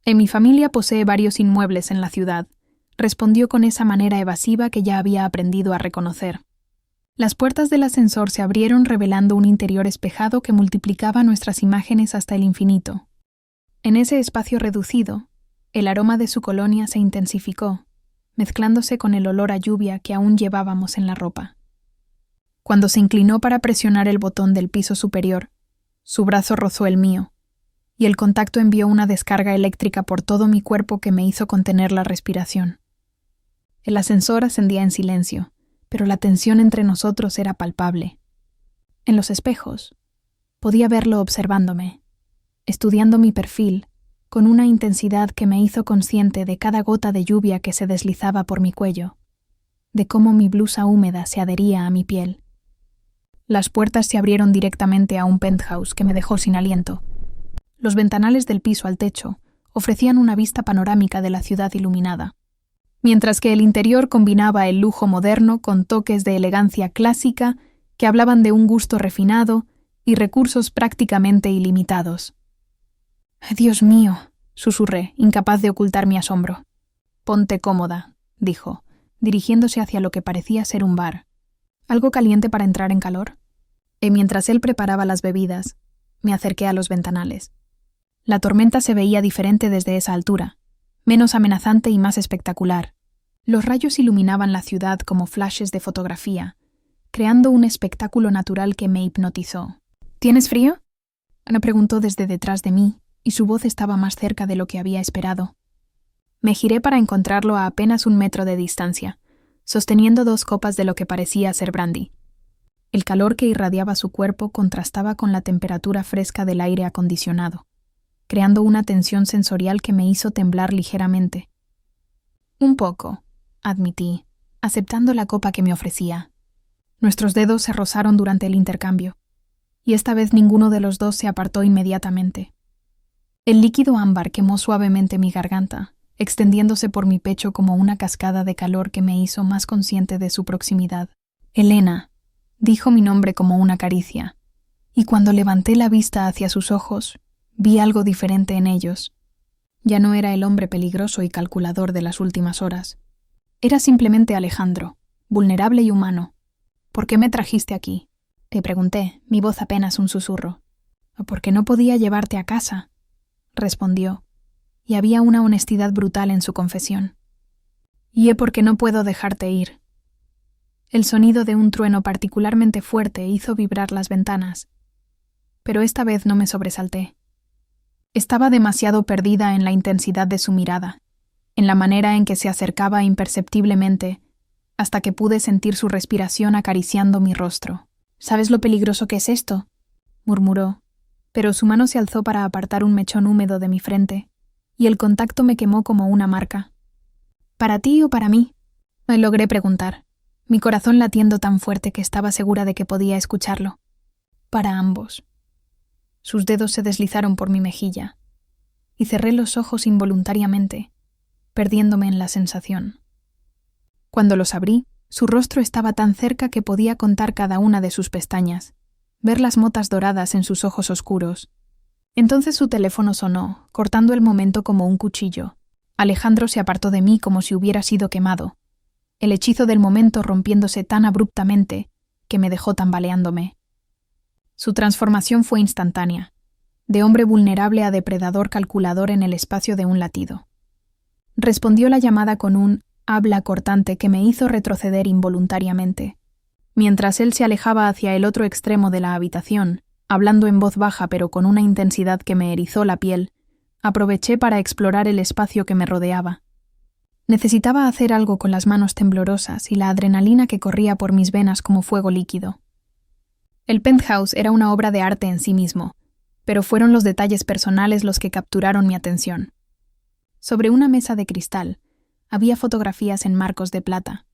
«En mi familia posee varios inmuebles en la ciudad», respondió con esa manera evasiva que ya había aprendido a reconocer. Las puertas del ascensor se abrieron revelando un interior espejado que multiplicaba nuestras imágenes hasta el infinito. En ese espacio reducido, el aroma de su colonia se intensificó, mezclándose con el olor a lluvia que aún llevábamos en la ropa. Cuando se inclinó para presionar el botón del piso superior, su brazo rozó el mío, y el contacto envió una descarga eléctrica por todo mi cuerpo que me hizo contener la respiración. El ascensor ascendía en silencio, pero la tensión entre nosotros era palpable. En los espejos, podía verlo observándome, estudiando mi perfil, con una intensidad que me hizo consciente de cada gota de lluvia que se deslizaba por mi cuello, de cómo mi blusa húmeda se adhería a mi piel. Las puertas se abrieron directamente a un penthouse que me dejó sin aliento. Los ventanales del piso al techo ofrecían una vista panorámica de la ciudad iluminada, mientras que el interior combinaba el lujo moderno con toques de elegancia clásica que hablaban de un gusto refinado y recursos prácticamente ilimitados. «Dios mío», susurré, incapaz de ocultar mi asombro. «Ponte cómoda», dijo, dirigiéndose hacia lo que parecía ser un bar. «¿Algo caliente para entrar en calor?». Y mientras él preparaba las bebidas, me acerqué a los ventanales. La tormenta se veía diferente desde esa altura, menos amenazante y más espectacular. Los rayos iluminaban la ciudad como flashes de fotografía, creando un espectáculo natural que me hipnotizó. «¿Tienes frío?», me preguntó desde detrás de mí, y su voz estaba más cerca de lo que había esperado. Me giré para encontrarlo a apenas 1 metro de distancia, sosteniendo 2 copas de lo que parecía ser brandy. El calor que irradiaba su cuerpo contrastaba con la temperatura fresca del aire acondicionado, creando una tensión sensorial que me hizo temblar ligeramente. «Un poco», admití, aceptando la copa que me ofrecía. Nuestros dedos se rozaron durante el intercambio, y esta vez ninguno de los dos se apartó inmediatamente. El líquido ámbar quemó suavemente mi garganta, extendiéndose por mi pecho como una cascada de calor que me hizo más consciente de su proximidad. «Elena», dijo mi nombre como una caricia, y cuando levanté la vista hacia sus ojos, vi algo diferente en ellos. Ya no era el hombre peligroso y calculador de las últimas horas. Era simplemente Alejandro, vulnerable y humano. «¿Por qué me trajiste aquí?», te pregunté, mi voz apenas un susurro. «Porque no podía llevarte a casa», respondió, y había una honestidad brutal en su confesión. «Y porque no puedo dejarte ir». El sonido de un trueno particularmente fuerte hizo vibrar las ventanas, pero esta vez no me sobresalté. Estaba demasiado perdida en la intensidad de su mirada, en la manera en que se acercaba imperceptiblemente, hasta que pude sentir su respiración acariciando mi rostro. «¿Sabes lo peligroso que es esto?», murmuró, pero su mano se alzó para apartar un mechón húmedo de mi frente, y el contacto me quemó como una marca. «¿Para ti o para mí?», me logré preguntar, mi corazón latiendo tan fuerte que estaba segura de que podía escucharlo. «Para ambos». Sus dedos se deslizaron por mi mejilla, y cerré los ojos involuntariamente, perdiéndome en la sensación. Cuando los abrí, su rostro estaba tan cerca que podía contar cada una de sus pestañas, ver las motas doradas en sus ojos oscuros. Entonces su teléfono sonó, cortando el momento como un cuchillo. Alejandro se apartó de mí como si hubiera sido quemado, el hechizo del momento rompiéndose tan abruptamente que me dejó tambaleándome. Su transformación fue instantánea, de hombre vulnerable a depredador calculador en el espacio de un latido. Respondió la llamada con un habla cortante que me hizo retroceder involuntariamente. Mientras él se alejaba hacia el otro extremo de la habitación, hablando en voz baja pero con una intensidad que me erizó la piel, aproveché para explorar el espacio que me rodeaba. Necesitaba hacer algo con las manos temblorosas y la adrenalina que corría por mis venas como fuego líquido. El penthouse era una obra de arte en sí mismo, pero fueron los detalles personales los que capturaron mi atención. Sobre una mesa de cristal, había fotografías en marcos de plata.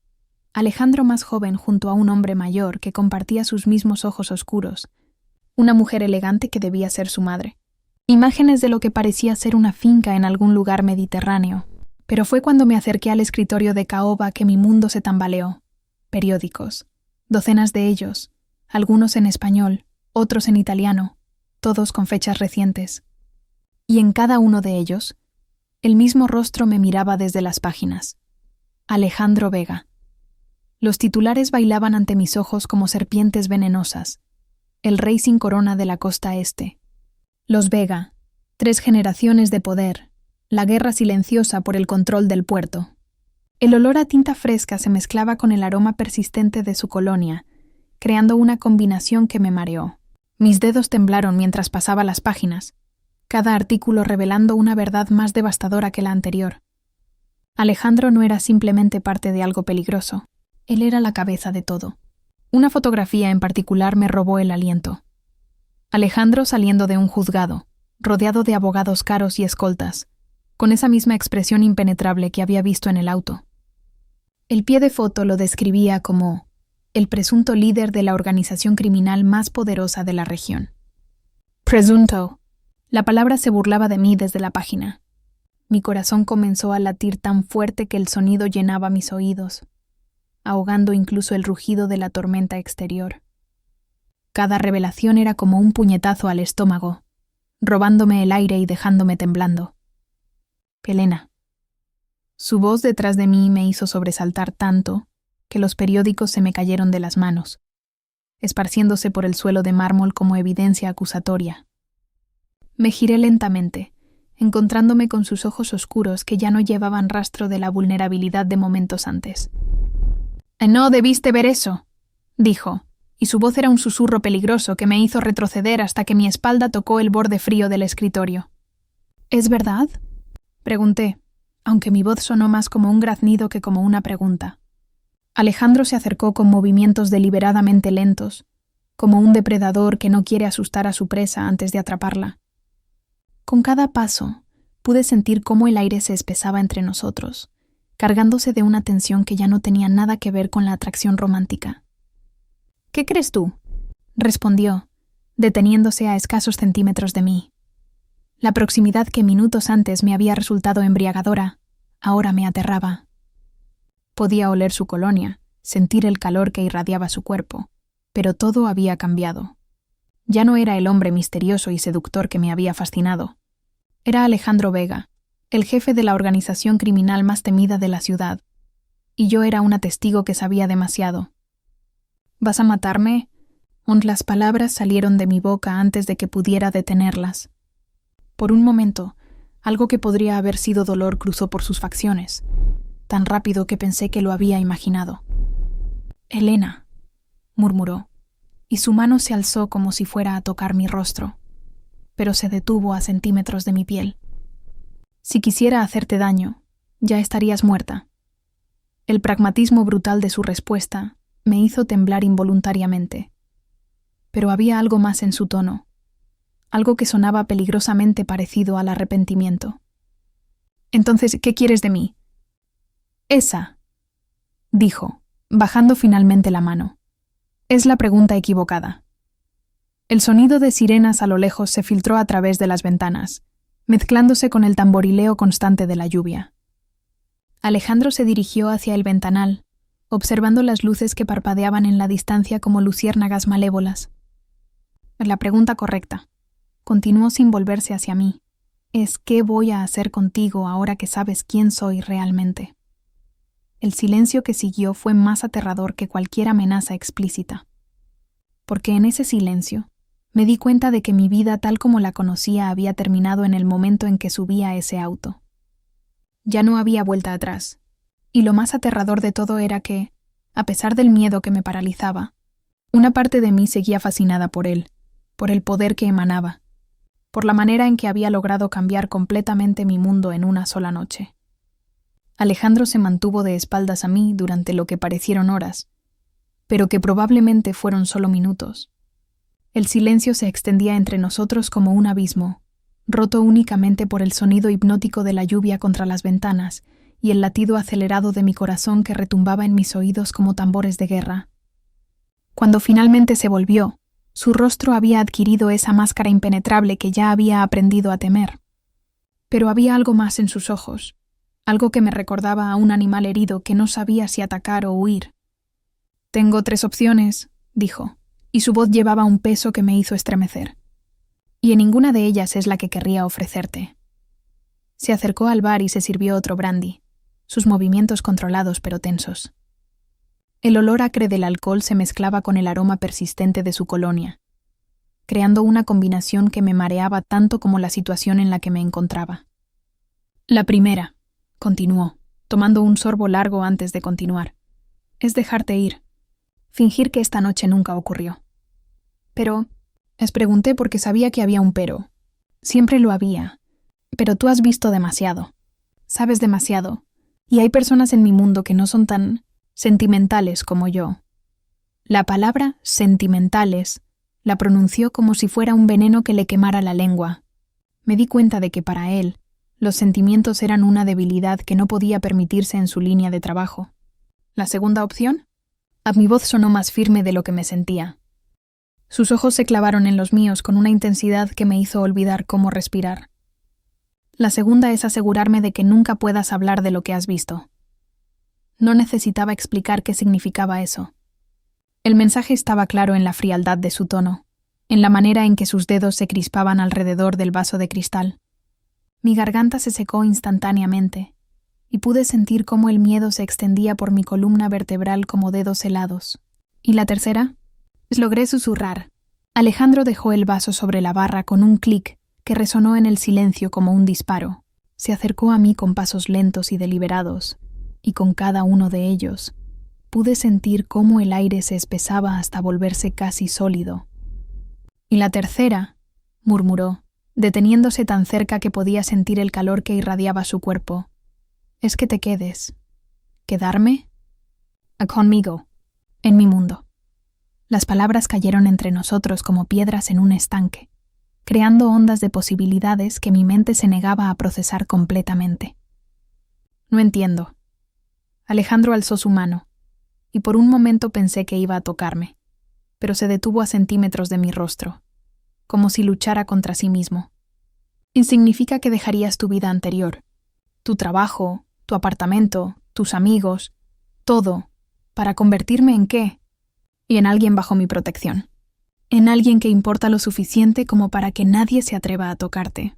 Alejandro más joven junto a un hombre mayor que compartía sus mismos ojos oscuros, una mujer elegante que debía ser su madre. Imágenes de lo que parecía ser una finca en algún lugar mediterráneo. Pero fue cuando me acerqué al escritorio de caoba que mi mundo se tambaleó. Periódicos, docenas de ellos, algunos en español, otros en italiano, todos con fechas recientes. Y en cada uno de ellos, el mismo rostro me miraba desde las páginas. Alejandro Vega. Los titulares bailaban ante mis ojos como serpientes venenosas. El rey sin corona de la costa este. Los Vega, 3 generaciones de poder, la guerra silenciosa por el control del puerto. El olor a tinta fresca se mezclaba con el aroma persistente de su colonia, creando una combinación que me mareó. Mis dedos temblaron mientras pasaba las páginas, cada artículo revelando una verdad más devastadora que la anterior. Alejandro no era simplemente parte de algo peligroso, él era la cabeza de todo. Una fotografía en particular me robó el aliento. Alejandro saliendo de un juzgado, rodeado de abogados caros y escoltas, con esa misma expresión impenetrable que había visto en el auto. El pie de foto lo describía como el presunto líder de la organización criminal más poderosa de la región. Presunto. La palabra se burlaba de mí desde la página. Mi corazón comenzó a latir tan fuerte que el sonido llenaba mis oídos, ahogando incluso el rugido de la tormenta exterior. Cada revelación era como un puñetazo al estómago, robándome el aire y dejándome temblando. Elena. Su voz detrás de mí me hizo sobresaltar tanto que los periódicos se me cayeron de las manos, esparciéndose por el suelo de mármol como evidencia acusatoria. Me giré lentamente, encontrándome con sus ojos oscuros que ya no llevaban rastro de la vulnerabilidad de momentos antes. «No debiste ver eso», dijo, y su voz era un susurro peligroso que me hizo retroceder hasta que mi espalda tocó el borde frío del escritorio. «¿Es verdad?», pregunté, aunque mi voz sonó más como un graznido que como una pregunta. Alejandro se acercó con movimientos deliberadamente lentos, como un depredador que no quiere asustar a su presa antes de atraparla. Con cada paso, pude sentir cómo el aire se espesaba entre nosotros, cargándose de una tensión que ya no tenía nada que ver con la atracción romántica. «¿Qué crees tú?», respondió, deteniéndose a escasos centímetros de mí. La proximidad que minutos antes me había resultado embriagadora, ahora me aterraba. Podía oler su colonia, sentir el calor que irradiaba su cuerpo, pero todo había cambiado. Ya no era el hombre misterioso y seductor que me había fascinado. Era Alejandro Vega, el jefe de la organización criminal más temida de la ciudad, y yo era una testigo que sabía demasiado. «¿Vas a matarme?», las palabras salieron de mi boca antes de que pudiera detenerlas. Por un momento, algo que podría haber sido dolor cruzó por sus facciones, tan rápido que pensé que lo había imaginado. «Elena», murmuró, y su mano se alzó como si fuera a tocar mi rostro, pero se detuvo a centímetros de mi piel. «Si quisiera hacerte daño, ya estarías muerta». El pragmatismo brutal de su respuesta me hizo temblar involuntariamente. Pero había algo más en su tono, algo que sonaba peligrosamente parecido al arrepentimiento. «Entonces, ¿qué quieres de mí?» «Esa», dijo, bajando finalmente la mano. «Es la pregunta equivocada». El sonido de sirenas a lo lejos se filtró a través de las ventanas, mezclándose con el tamborileo constante de la lluvia. Alejandro se dirigió hacia el ventanal, observando las luces que parpadeaban en la distancia como luciérnagas malévolas. La pregunta correcta, continuó sin volverse hacia mí, es ¿qué voy a hacer contigo ahora que sabes quién soy realmente? El silencio que siguió fue más aterrador que cualquier amenaza explícita. Porque en ese silencio me di cuenta de que mi vida tal como la conocía había terminado en el momento en que subí a ese auto. Ya no había vuelta atrás, y lo más aterrador de todo era que, a pesar del miedo que me paralizaba, una parte de mí seguía fascinada por él, por el poder que emanaba, por la manera en que había logrado cambiar completamente mi mundo en una sola noche. Alejandro se mantuvo de espaldas a mí durante lo que parecieron horas, pero que probablemente fueron solo minutos. El silencio se extendía entre nosotros como un abismo, roto únicamente por el sonido hipnótico de la lluvia contra las ventanas y el latido acelerado de mi corazón que retumbaba en mis oídos como tambores de guerra. Cuando finalmente se volvió, su rostro había adquirido esa máscara impenetrable que ya había aprendido a temer. Pero había algo más en sus ojos, algo que me recordaba a un animal herido que no sabía si atacar o huir. «Tengo 3 opciones», dijo, y su voz llevaba un peso que me hizo estremecer. «Y en ninguna de ellas es la que querría ofrecerte». Se acercó al bar y se sirvió otro brandy, sus movimientos controlados pero tensos. El olor acre del alcohol se mezclaba con el aroma persistente de su colonia, creando una combinación que me mareaba tanto como la situación en la que me encontraba. «La primera», continuó, tomando un sorbo largo antes de continuar, «es dejarte ir. Fingir que esta noche nunca ocurrió». «Pero», les pregunté porque sabía que había un pero. Siempre lo había. «Pero tú has visto demasiado. Sabes demasiado. Y hay personas en mi mundo que no son tan sentimentales como yo». La palabra sentimentales la pronunció como si fuera un veneno que le quemara la lengua. Me di cuenta de que para él, los sentimientos eran una debilidad que no podía permitirse en su línea de trabajo. ¿La segunda opción? A mi voz sonó más firme de lo que me sentía. Sus ojos se clavaron en los míos con una intensidad que me hizo olvidar cómo respirar. La segunda es asegurarme de que nunca puedas hablar de lo que has visto. No necesitaba explicar qué significaba eso. El mensaje estaba claro en la frialdad de su tono, en la manera en que sus dedos se crispaban alrededor del vaso de cristal. Mi garganta se secó instantáneamente, y pude sentir cómo el miedo se extendía por mi columna vertebral como dedos helados. ¿Y la tercera? Logré susurrar. Alejandro dejó el vaso sobre la barra con un clic que resonó en el silencio como un disparo. Se acercó a mí con pasos lentos y deliberados, y con cada uno de ellos pude sentir cómo el aire se espesaba hasta volverse casi sólido. «Y la tercera», murmuró, deteniéndose tan cerca que podía sentir el calor que irradiaba su cuerpo, «es que te quedes». «¿Quedarme?» «Conmigo, en mi mundo». Las palabras cayeron entre nosotros como piedras en un estanque, creando ondas de posibilidades que mi mente se negaba a procesar completamente. «No entiendo». Alejandro alzó su mano, y por un momento pensé que iba a tocarme, pero se detuvo a centímetros de mi rostro, como si luchara contra sí mismo. «¿Y significa que dejarías tu vida anterior, tu trabajo, tu apartamento, tus amigos, todo, para convertirme en qué? Y en alguien bajo mi protección. En alguien que importa lo suficiente como para que nadie se atreva a tocarte».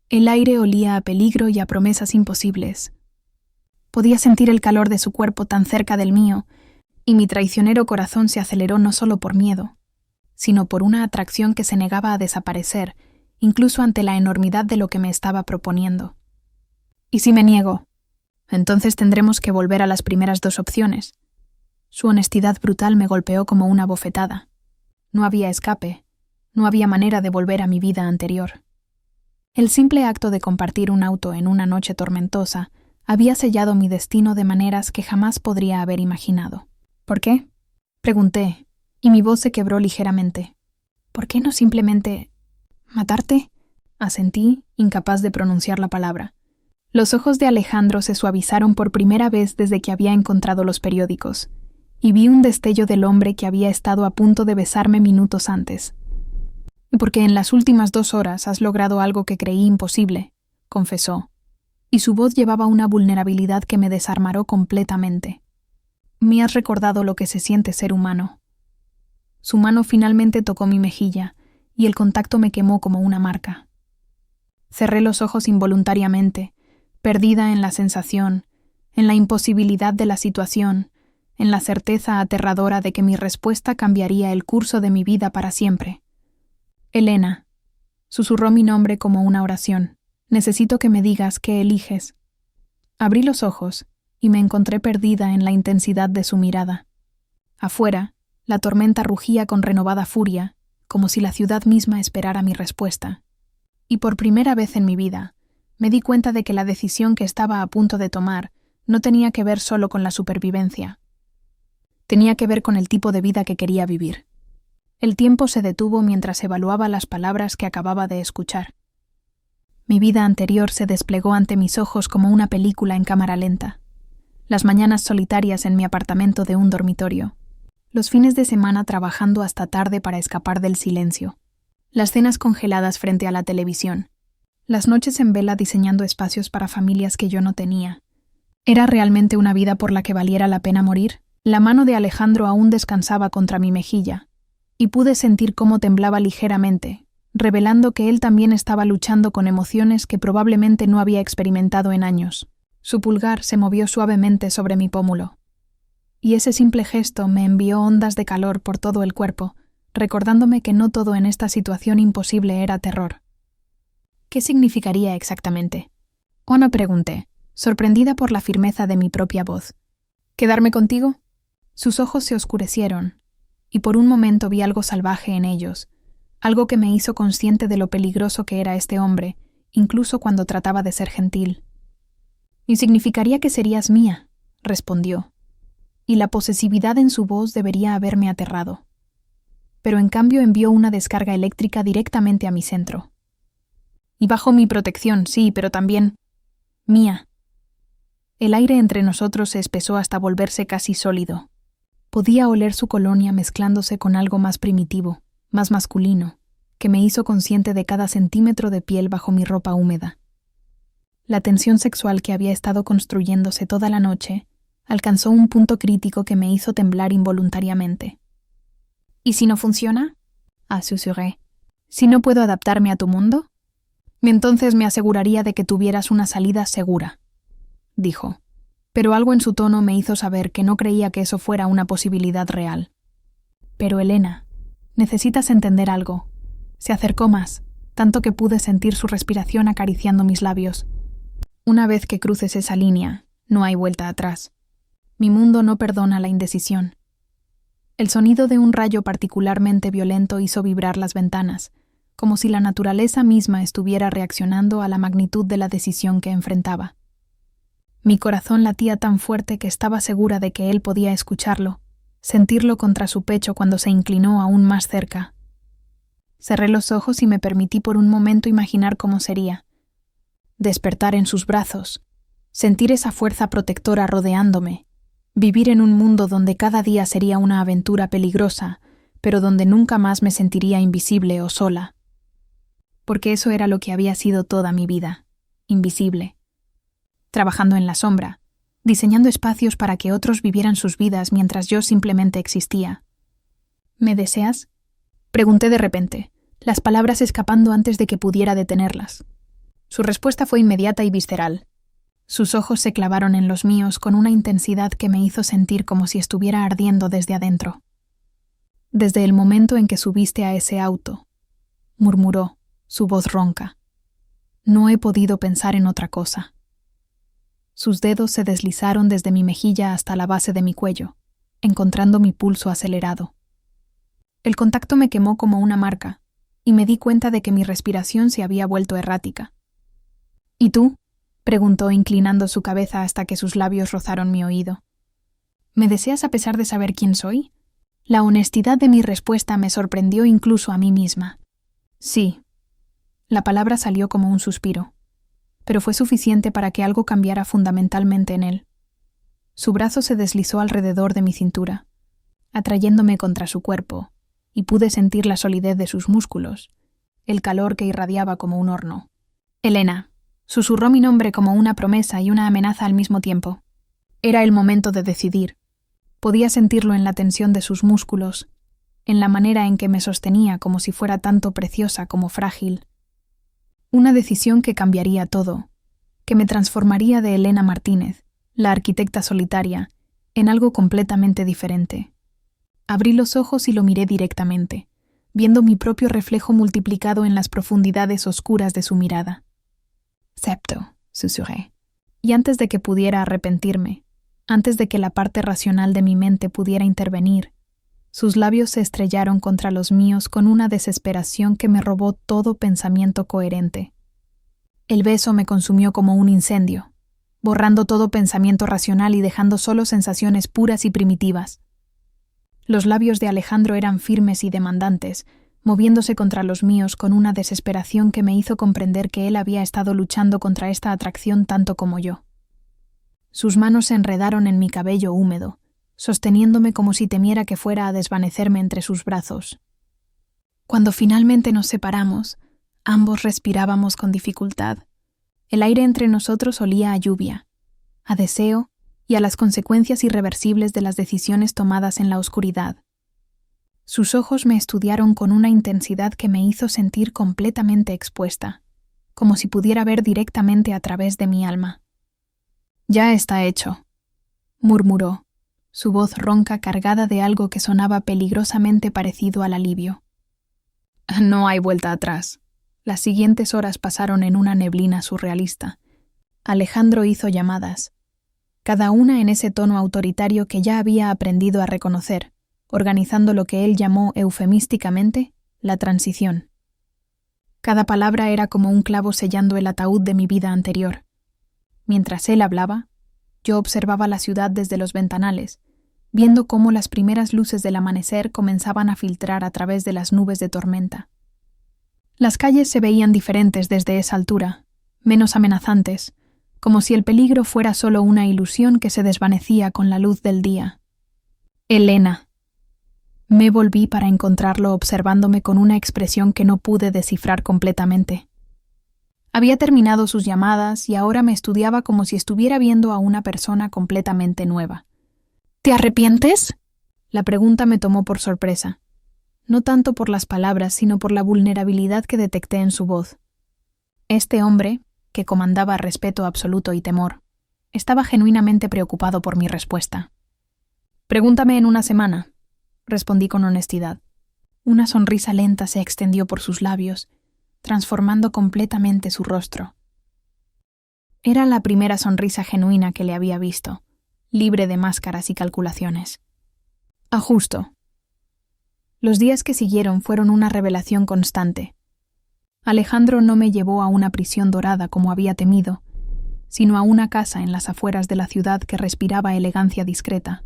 El aire olía a peligro y a promesas imposibles. Podía sentir el calor de su cuerpo tan cerca del mío, y mi traicionero corazón se aceleró no solo por miedo, sino por una atracción que se negaba a desaparecer, incluso ante la enormidad de lo que me estaba proponiendo. «¿Y si me niego? Entonces tendremos que volver a las primeras 2 opciones». Su honestidad brutal me golpeó como una bofetada. No había escape, no había manera de volver a mi vida anterior. El simple acto de compartir un auto en una noche tormentosa había sellado mi destino de maneras que jamás podría haber imaginado. «¿Por qué?», pregunté, y mi voz se quebró ligeramente. «¿Por qué no simplemente matarte?», asentí, incapaz de pronunciar la palabra. Los ojos de Alejandro se suavizaron por primera vez desde que había encontrado los periódicos, y vi un destello del hombre que había estado a punto de besarme minutos antes. Porque en las últimas 2 horas has logrado algo que creí imposible, confesó, y su voz llevaba una vulnerabilidad que me desarmaró completamente. Me has recordado lo que se siente ser humano. Su mano finalmente tocó mi mejilla, y el contacto me quemó como una marca. Cerré los ojos involuntariamente, perdida en la sensación, en la imposibilidad de la situación, en la certeza aterradora de que mi respuesta cambiaría el curso de mi vida para siempre. Elena, susurró mi nombre como una oración. Necesito que me digas qué eliges. Abrí los ojos y me encontré perdida en la intensidad de su mirada. Afuera, la tormenta rugía con renovada furia, como si la ciudad misma esperara mi respuesta. Y por primera vez en mi vida, me di cuenta de que la decisión que estaba a punto de tomar no tenía que ver solo con la supervivencia. Tenía que ver con el tipo de vida que quería vivir. El tiempo se detuvo mientras evaluaba las palabras que acababa de escuchar. Mi vida anterior se desplegó ante mis ojos como una película en cámara lenta. Las mañanas solitarias en mi apartamento de un dormitorio. Los fines de semana trabajando hasta tarde para escapar del silencio. Las cenas congeladas frente a la televisión. Las noches en vela diseñando espacios para familias que yo no tenía. ¿Era realmente una vida por la que valiera la pena morir? La mano de Alejandro aún descansaba contra mi mejilla, y pude sentir cómo temblaba ligeramente, revelando que él también estaba luchando con emociones que probablemente no había experimentado en años. Su pulgar se movió suavemente sobre mi pómulo, y ese simple gesto me envió ondas de calor por todo el cuerpo, recordándome que no todo en esta situación imposible era terror. ¿Qué significaría exactamente? Ona pregunté, sorprendida por la firmeza de mi propia voz. ¿Quedarme contigo? Sus ojos se oscurecieron, y por un momento vi algo salvaje en ellos, algo que me hizo consciente de lo peligroso que era este hombre, incluso cuando trataba de ser gentil. «Y significaría que serías mía», respondió, y la posesividad en su voz debería haberme aterrado. Pero en cambio envió una descarga eléctrica directamente a mi centro. «Y bajo mi protección, sí, pero también mía». El aire entre nosotros se espesó hasta volverse casi sólido. Podía oler su colonia mezclándose con algo más primitivo, más masculino, que me hizo consciente de cada centímetro de piel bajo mi ropa húmeda. La tensión sexual que había estado construyéndose toda la noche alcanzó un punto crítico que me hizo temblar involuntariamente. «¿Y si no funciona?», susurré. «¿Si no puedo adaptarme a tu mundo? Entonces me aseguraría de que tuvieras una salida segura», dijo. Pero algo en su tono me hizo saber que no creía que eso fuera una posibilidad real. «Pero Elena, necesitas entender algo». Se acercó más, tanto que pude sentir su respiración acariciando mis labios. «Una vez que cruces esa línea, no hay vuelta atrás. Mi mundo no perdona la indecisión». El sonido de un rayo particularmente violento hizo vibrar las ventanas, como si la naturaleza misma estuviera reaccionando a la magnitud de la decisión que enfrentaba. Mi corazón latía tan fuerte que estaba segura de que él podía escucharlo, sentirlo contra su pecho cuando se inclinó aún más cerca. Cerré los ojos y me permití por un momento imaginar cómo sería. Despertar en sus brazos, sentir esa fuerza protectora rodeándome, vivir en un mundo donde cada día sería una aventura peligrosa, pero donde nunca más me sentiría invisible o sola. Porque eso era lo que había sido toda mi vida, invisible. Trabajando en la sombra, diseñando espacios para que otros vivieran sus vidas mientras yo simplemente existía. «¿Me deseas?», pregunté de repente, las palabras escapando antes de que pudiera detenerlas. Su respuesta fue inmediata y visceral. Sus ojos se clavaron en los míos con una intensidad que me hizo sentir como si estuviera ardiendo desde adentro. «Desde el momento en que subiste a ese auto», murmuró, su voz ronca. «No he podido pensar en otra cosa». Sus dedos se deslizaron desde mi mejilla hasta la base de mi cuello, encontrando mi pulso acelerado. El contacto me quemó como una marca, y me di cuenta de que mi respiración se había vuelto errática. «¿Y tú?», preguntó inclinando su cabeza hasta que sus labios rozaron mi oído. «¿Me deseas a pesar de saber quién soy?». La honestidad de mi respuesta me sorprendió incluso a mí misma. «Sí». La palabra salió como un suspiro, pero fue suficiente para que algo cambiara fundamentalmente en él. Su brazo se deslizó alrededor de mi cintura, atrayéndome contra su cuerpo, y pude sentir la solidez de sus músculos, el calor que irradiaba como un horno. Elena, susurró mi nombre como una promesa y una amenaza al mismo tiempo. Era el momento de decidir. Podía sentirlo en la tensión de sus músculos, en la manera en que me sostenía como si fuera tanto preciosa como frágil. Una decisión que cambiaría todo, que me transformaría de Elena Martínez, la arquitecta solitaria, en algo completamente diferente. Abrí los ojos y lo miré directamente, viendo mi propio reflejo multiplicado en las profundidades oscuras de su mirada. «Septo», susurré. Y antes de que pudiera arrepentirme, antes de que la parte racional de mi mente pudiera intervenir, sus labios se estrellaron contra los míos con una desesperación que me robó todo pensamiento coherente. El beso me consumió como un incendio, borrando todo pensamiento racional y dejando solo sensaciones puras y primitivas. Los labios de Alejandro eran firmes y demandantes, moviéndose contra los míos con una desesperación que me hizo comprender que él había estado luchando contra esta atracción tanto como yo. Sus manos se enredaron en mi cabello húmedo, sosteniéndome como si temiera que fuera a desvanecerme entre sus brazos. Cuando finalmente nos separamos, ambos respirábamos con dificultad. El aire entre nosotros olía a lluvia, a deseo y a las consecuencias irreversibles de las decisiones tomadas en la oscuridad. Sus ojos me estudiaron con una intensidad que me hizo sentir completamente expuesta, como si pudiera ver directamente a través de mi alma. «Ya está hecho», murmuró, su voz ronca cargada de algo que sonaba peligrosamente parecido al alivio. No hay vuelta atrás. Las siguientes horas pasaron en una neblina surrealista. Alejandro hizo llamadas, cada una en ese tono autoritario que ya había aprendido a reconocer, organizando lo que él llamó eufemísticamente la transición. Cada palabra era como un clavo sellando el ataúd de mi vida anterior. Mientras él hablaba, yo observaba la ciudad desde los ventanales, viendo cómo las primeras luces del amanecer comenzaban a filtrar a través de las nubes de tormenta. Las calles se veían diferentes desde esa altura, menos amenazantes, como si el peligro fuera solo una ilusión que se desvanecía con la luz del día. Elena. Me volví para encontrarlo observándome con una expresión que no pude descifrar completamente. Había terminado sus llamadas y ahora me estudiaba como si estuviera viendo a una persona completamente nueva. «¿Te arrepientes?». La pregunta me tomó por sorpresa, no tanto por las palabras, sino por la vulnerabilidad que detecté en su voz. Este hombre, que comandaba respeto absoluto y temor, estaba genuinamente preocupado por mi respuesta. «Pregúntame en una semana», respondí con honestidad. Una sonrisa lenta se extendió por sus labios, transformando completamente su rostro. Era la primera sonrisa genuina que le había visto, libre de máscaras y calculaciones. Ajusto. Los días que siguieron fueron una revelación constante. Alejandro no me llevó a una prisión dorada como había temido, sino a una casa en las afueras de la ciudad que respiraba elegancia discreta.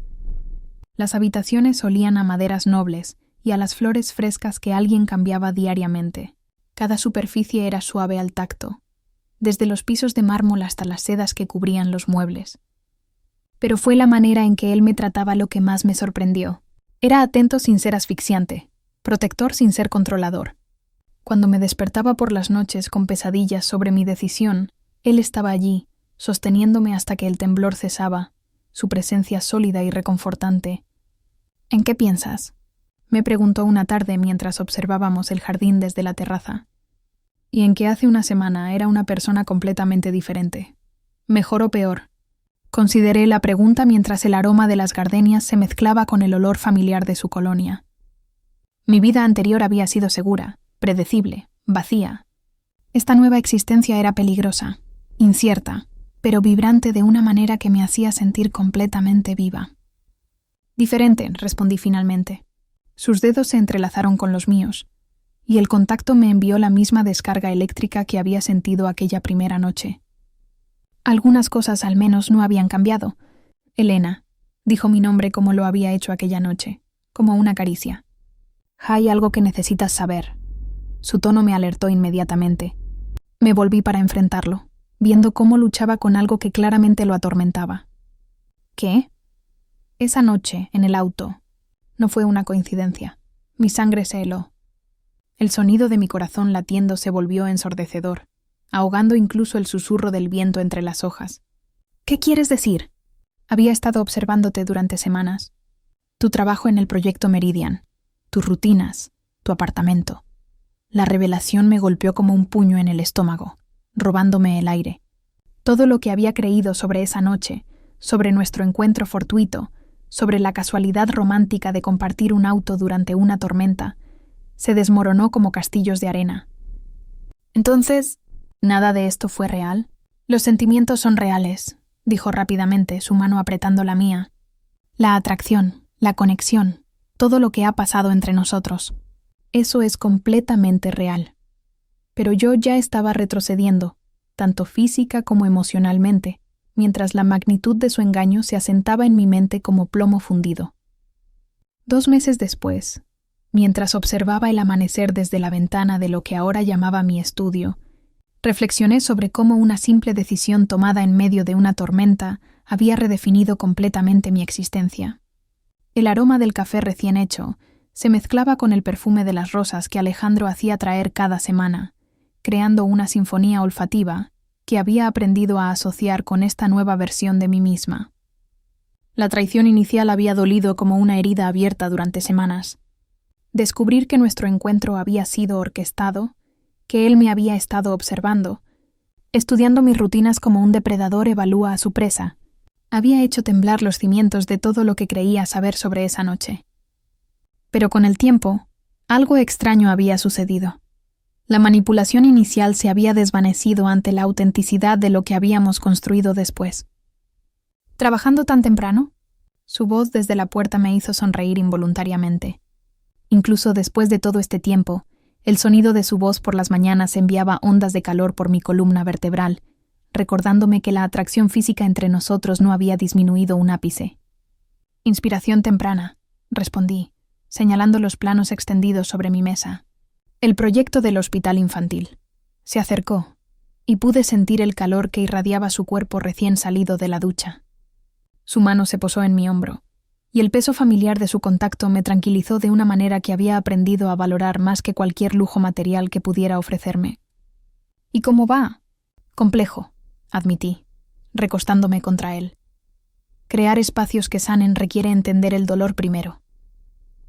Las habitaciones olían a maderas nobles y a las flores frescas que alguien cambiaba diariamente. Cada superficie era suave al tacto, desde los pisos de mármol hasta las sedas que cubrían los muebles. Pero fue la manera en que él me trataba lo que más me sorprendió. Era atento sin ser asfixiante, protector sin ser controlador. Cuando me despertaba por las noches con pesadillas sobre mi decisión, él estaba allí, sosteniéndome hasta que el temblor cesaba, su presencia sólida y reconfortante. «¿En qué piensas?», me preguntó una tarde mientras observábamos el jardín desde la terraza. Y en que hace una semana era una persona completamente diferente. ¿Mejor o peor? Consideré la pregunta mientras el aroma de las gardenias se mezclaba con el olor familiar de su colonia. Mi vida anterior había sido segura, predecible, vacía. Esta nueva existencia era peligrosa, incierta, pero vibrante de una manera que me hacía sentir completamente viva. «Diferente», respondí finalmente. Sus dedos se entrelazaron con los míos, y el contacto me envió la misma descarga eléctrica que había sentido aquella primera noche. Algunas cosas al menos no habían cambiado. «Elena», dijo mi nombre como lo había hecho aquella noche, como una caricia. «Hay algo que necesitas saber». Su tono me alertó inmediatamente. Me volví para enfrentarlo, viendo cómo luchaba con algo que claramente lo atormentaba. «¿Qué?». Esa noche, en el auto, no fue una coincidencia. Mi sangre se heló. El sonido de mi corazón latiendo se volvió ensordecedor, ahogando incluso el susurro del viento entre las hojas. ¿Qué quieres decir? Había estado observándote durante semanas. Tu trabajo en el proyecto Meridian, tus rutinas, tu apartamento. La revelación me golpeó como un puño en el estómago, robándome el aire. Todo lo que había creído sobre esa noche, sobre nuestro encuentro fortuito, sobre la casualidad romántica de compartir un auto durante una tormenta, se desmoronó como castillos de arena. Entonces, ¿nada de esto fue real? Los sentimientos son reales, dijo rápidamente, su mano apretando la mía. La atracción, la conexión, todo lo que ha pasado entre nosotros. Eso es completamente real. Pero yo ya estaba retrocediendo, tanto física como emocionalmente, mientras la magnitud de su engaño se asentaba en mi mente como plomo fundido. 2 meses después, mientras observaba el amanecer desde la ventana de lo que ahora llamaba mi estudio, reflexioné sobre cómo una simple decisión tomada en medio de una tormenta había redefinido completamente mi existencia. El aroma del café recién hecho se mezclaba con el perfume de las rosas que Alejandro hacía traer cada semana, creando una sinfonía olfativa que había aprendido a asociar con esta nueva versión de mí misma. La traición inicial había dolido como una herida abierta durante semanas. Descubrir que nuestro encuentro había sido orquestado, que él me había estado observando, estudiando mis rutinas como un depredador evalúa a su presa, había hecho temblar los cimientos de todo lo que creía saber sobre esa noche. Pero con el tiempo, algo extraño había sucedido. La manipulación inicial se había desvanecido ante la autenticidad de lo que habíamos construido después. ¿Trabajando tan temprano? Su voz desde la puerta me hizo sonreír involuntariamente. Incluso después de todo este tiempo, el sonido de su voz por las mañanas enviaba ondas de calor por mi columna vertebral, recordándome que la atracción física entre nosotros no había disminuido un ápice. Inspiración temprana, respondí, señalando los planos extendidos sobre mi mesa. El proyecto del hospital infantil. Se acercó, y pude sentir el calor que irradiaba su cuerpo recién salido de la ducha. Su mano se posó en mi hombro, y el peso familiar de su contacto me tranquilizó de una manera que había aprendido a valorar más que cualquier lujo material que pudiera ofrecerme. ¿Y cómo va? Complejo, admití, recostándome contra él. Crear espacios que sanen requiere entender el dolor primero.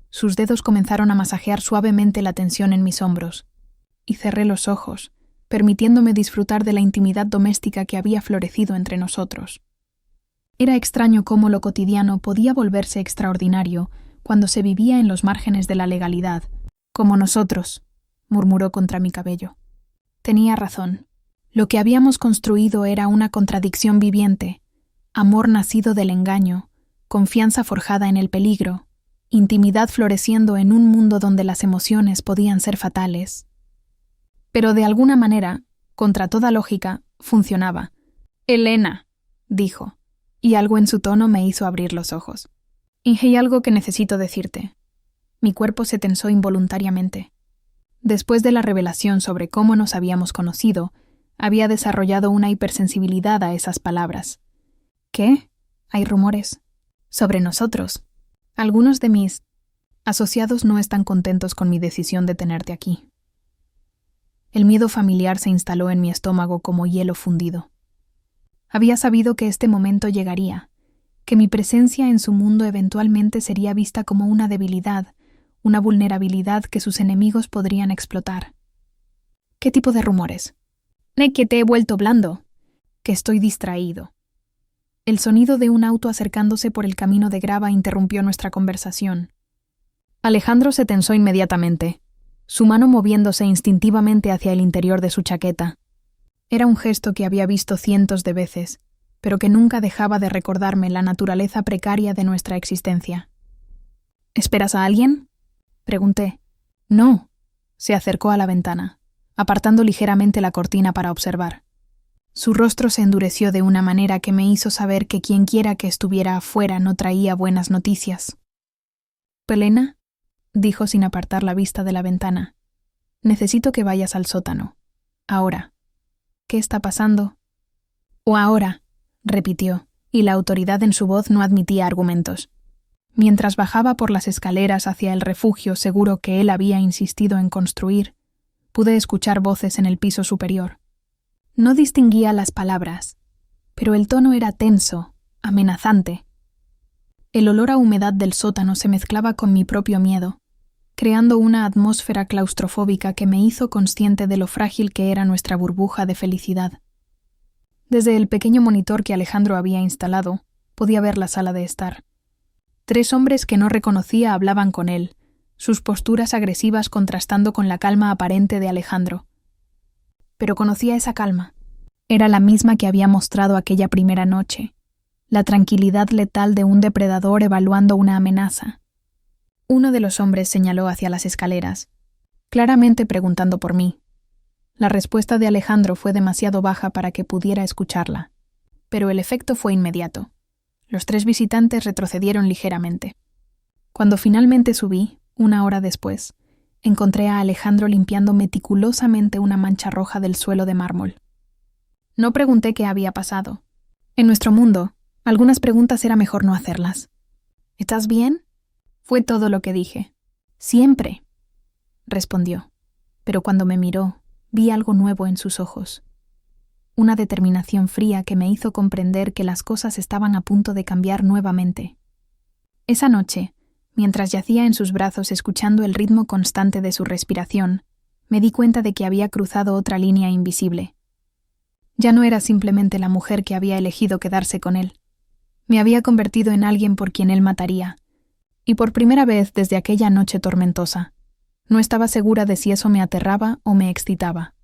Sus dedos comenzaron a masajear suavemente la tensión en mis hombros, y cerré los ojos, permitiéndome disfrutar de la intimidad doméstica que había florecido entre nosotros. Era extraño cómo lo cotidiano podía volverse extraordinario cuando se vivía en los márgenes de la legalidad, como nosotros, murmuró contra mi cabello. Tenía razón. Lo que habíamos construido era una contradicción viviente, amor nacido del engaño, confianza forjada en el peligro, intimidad floreciendo en un mundo donde las emociones podían ser fatales. Pero de alguna manera, contra toda lógica, funcionaba. «Elena», dijo, y algo en su tono me hizo abrir los ojos. «Hay algo que necesito decirte». Mi cuerpo se tensó involuntariamente. Después de la revelación sobre cómo nos habíamos conocido, había desarrollado una hipersensibilidad a esas palabras. «¿Qué? Hay rumores». «Sobre nosotros. Algunos de mis asociados no están contentos con mi decisión de tenerte aquí». El miedo familiar se instaló en mi estómago como hielo fundido. Había sabido que este momento llegaría, que mi presencia en su mundo eventualmente sería vista como una debilidad, una vulnerabilidad que sus enemigos podrían explotar. ¿Qué tipo de rumores? Que te he vuelto blando, que estoy distraído. El sonido de un auto acercándose por el camino de grava interrumpió nuestra conversación. Alejandro se tensó inmediatamente, su mano moviéndose instintivamente hacia el interior de su chaqueta. Era un gesto que había visto cientos de veces, pero que nunca dejaba de recordarme la naturaleza precaria de nuestra existencia. ¿Esperas a alguien?, pregunté. No. Se acercó a la ventana, apartando ligeramente la cortina para observar. Su rostro se endureció de una manera que me hizo saber que quienquiera que estuviera afuera no traía buenas noticias. «Elena», dijo sin apartar la vista de la ventana, «necesito que vayas al sótano. Ahora». «¿Qué está pasando?» «O ahora», repitió, y la autoridad en su voz no admitía argumentos. Mientras bajaba por las escaleras hacia el refugio seguro que él había insistido en construir, pude escuchar voces en el piso superior. No distinguía las palabras, pero el tono era tenso, amenazante. El olor a humedad del sótano se mezclaba con mi propio miedo, creando una atmósfera claustrofóbica que me hizo consciente de lo frágil que era nuestra burbuja de felicidad. Desde el pequeño monitor que Alejandro había instalado, podía ver la sala de estar. 3 hombres que no reconocía hablaban con él, sus posturas agresivas contrastando con la calma aparente de Alejandro. Pero conocía esa calma. Era la misma que había mostrado aquella primera noche, la tranquilidad letal de un depredador evaluando una amenaza. Uno de los hombres señaló hacia las escaleras, claramente preguntando por mí. La respuesta de Alejandro fue demasiado baja para que pudiera escucharla, pero el efecto fue inmediato. Los 3 visitantes retrocedieron ligeramente. Cuando finalmente subí, 1 hora después, encontré a Alejandro limpiando meticulosamente una mancha roja del suelo de mármol. No pregunté qué había pasado. En nuestro mundo, algunas preguntas era mejor no hacerlas. ¿Estás bien? Fue todo lo que dije. Siempre, respondió, pero cuando me miró, vi algo nuevo en sus ojos. Una determinación fría que me hizo comprender que las cosas estaban a punto de cambiar nuevamente. Esa noche, mientras yacía en sus brazos escuchando el ritmo constante de su respiración, me di cuenta de que había cruzado otra línea invisible. Ya no era simplemente la mujer que había elegido quedarse con él. Me había convertido en alguien por quien él mataría. Y por primera vez desde aquella noche tormentosa, no estaba segura de si eso me aterraba o me excitaba.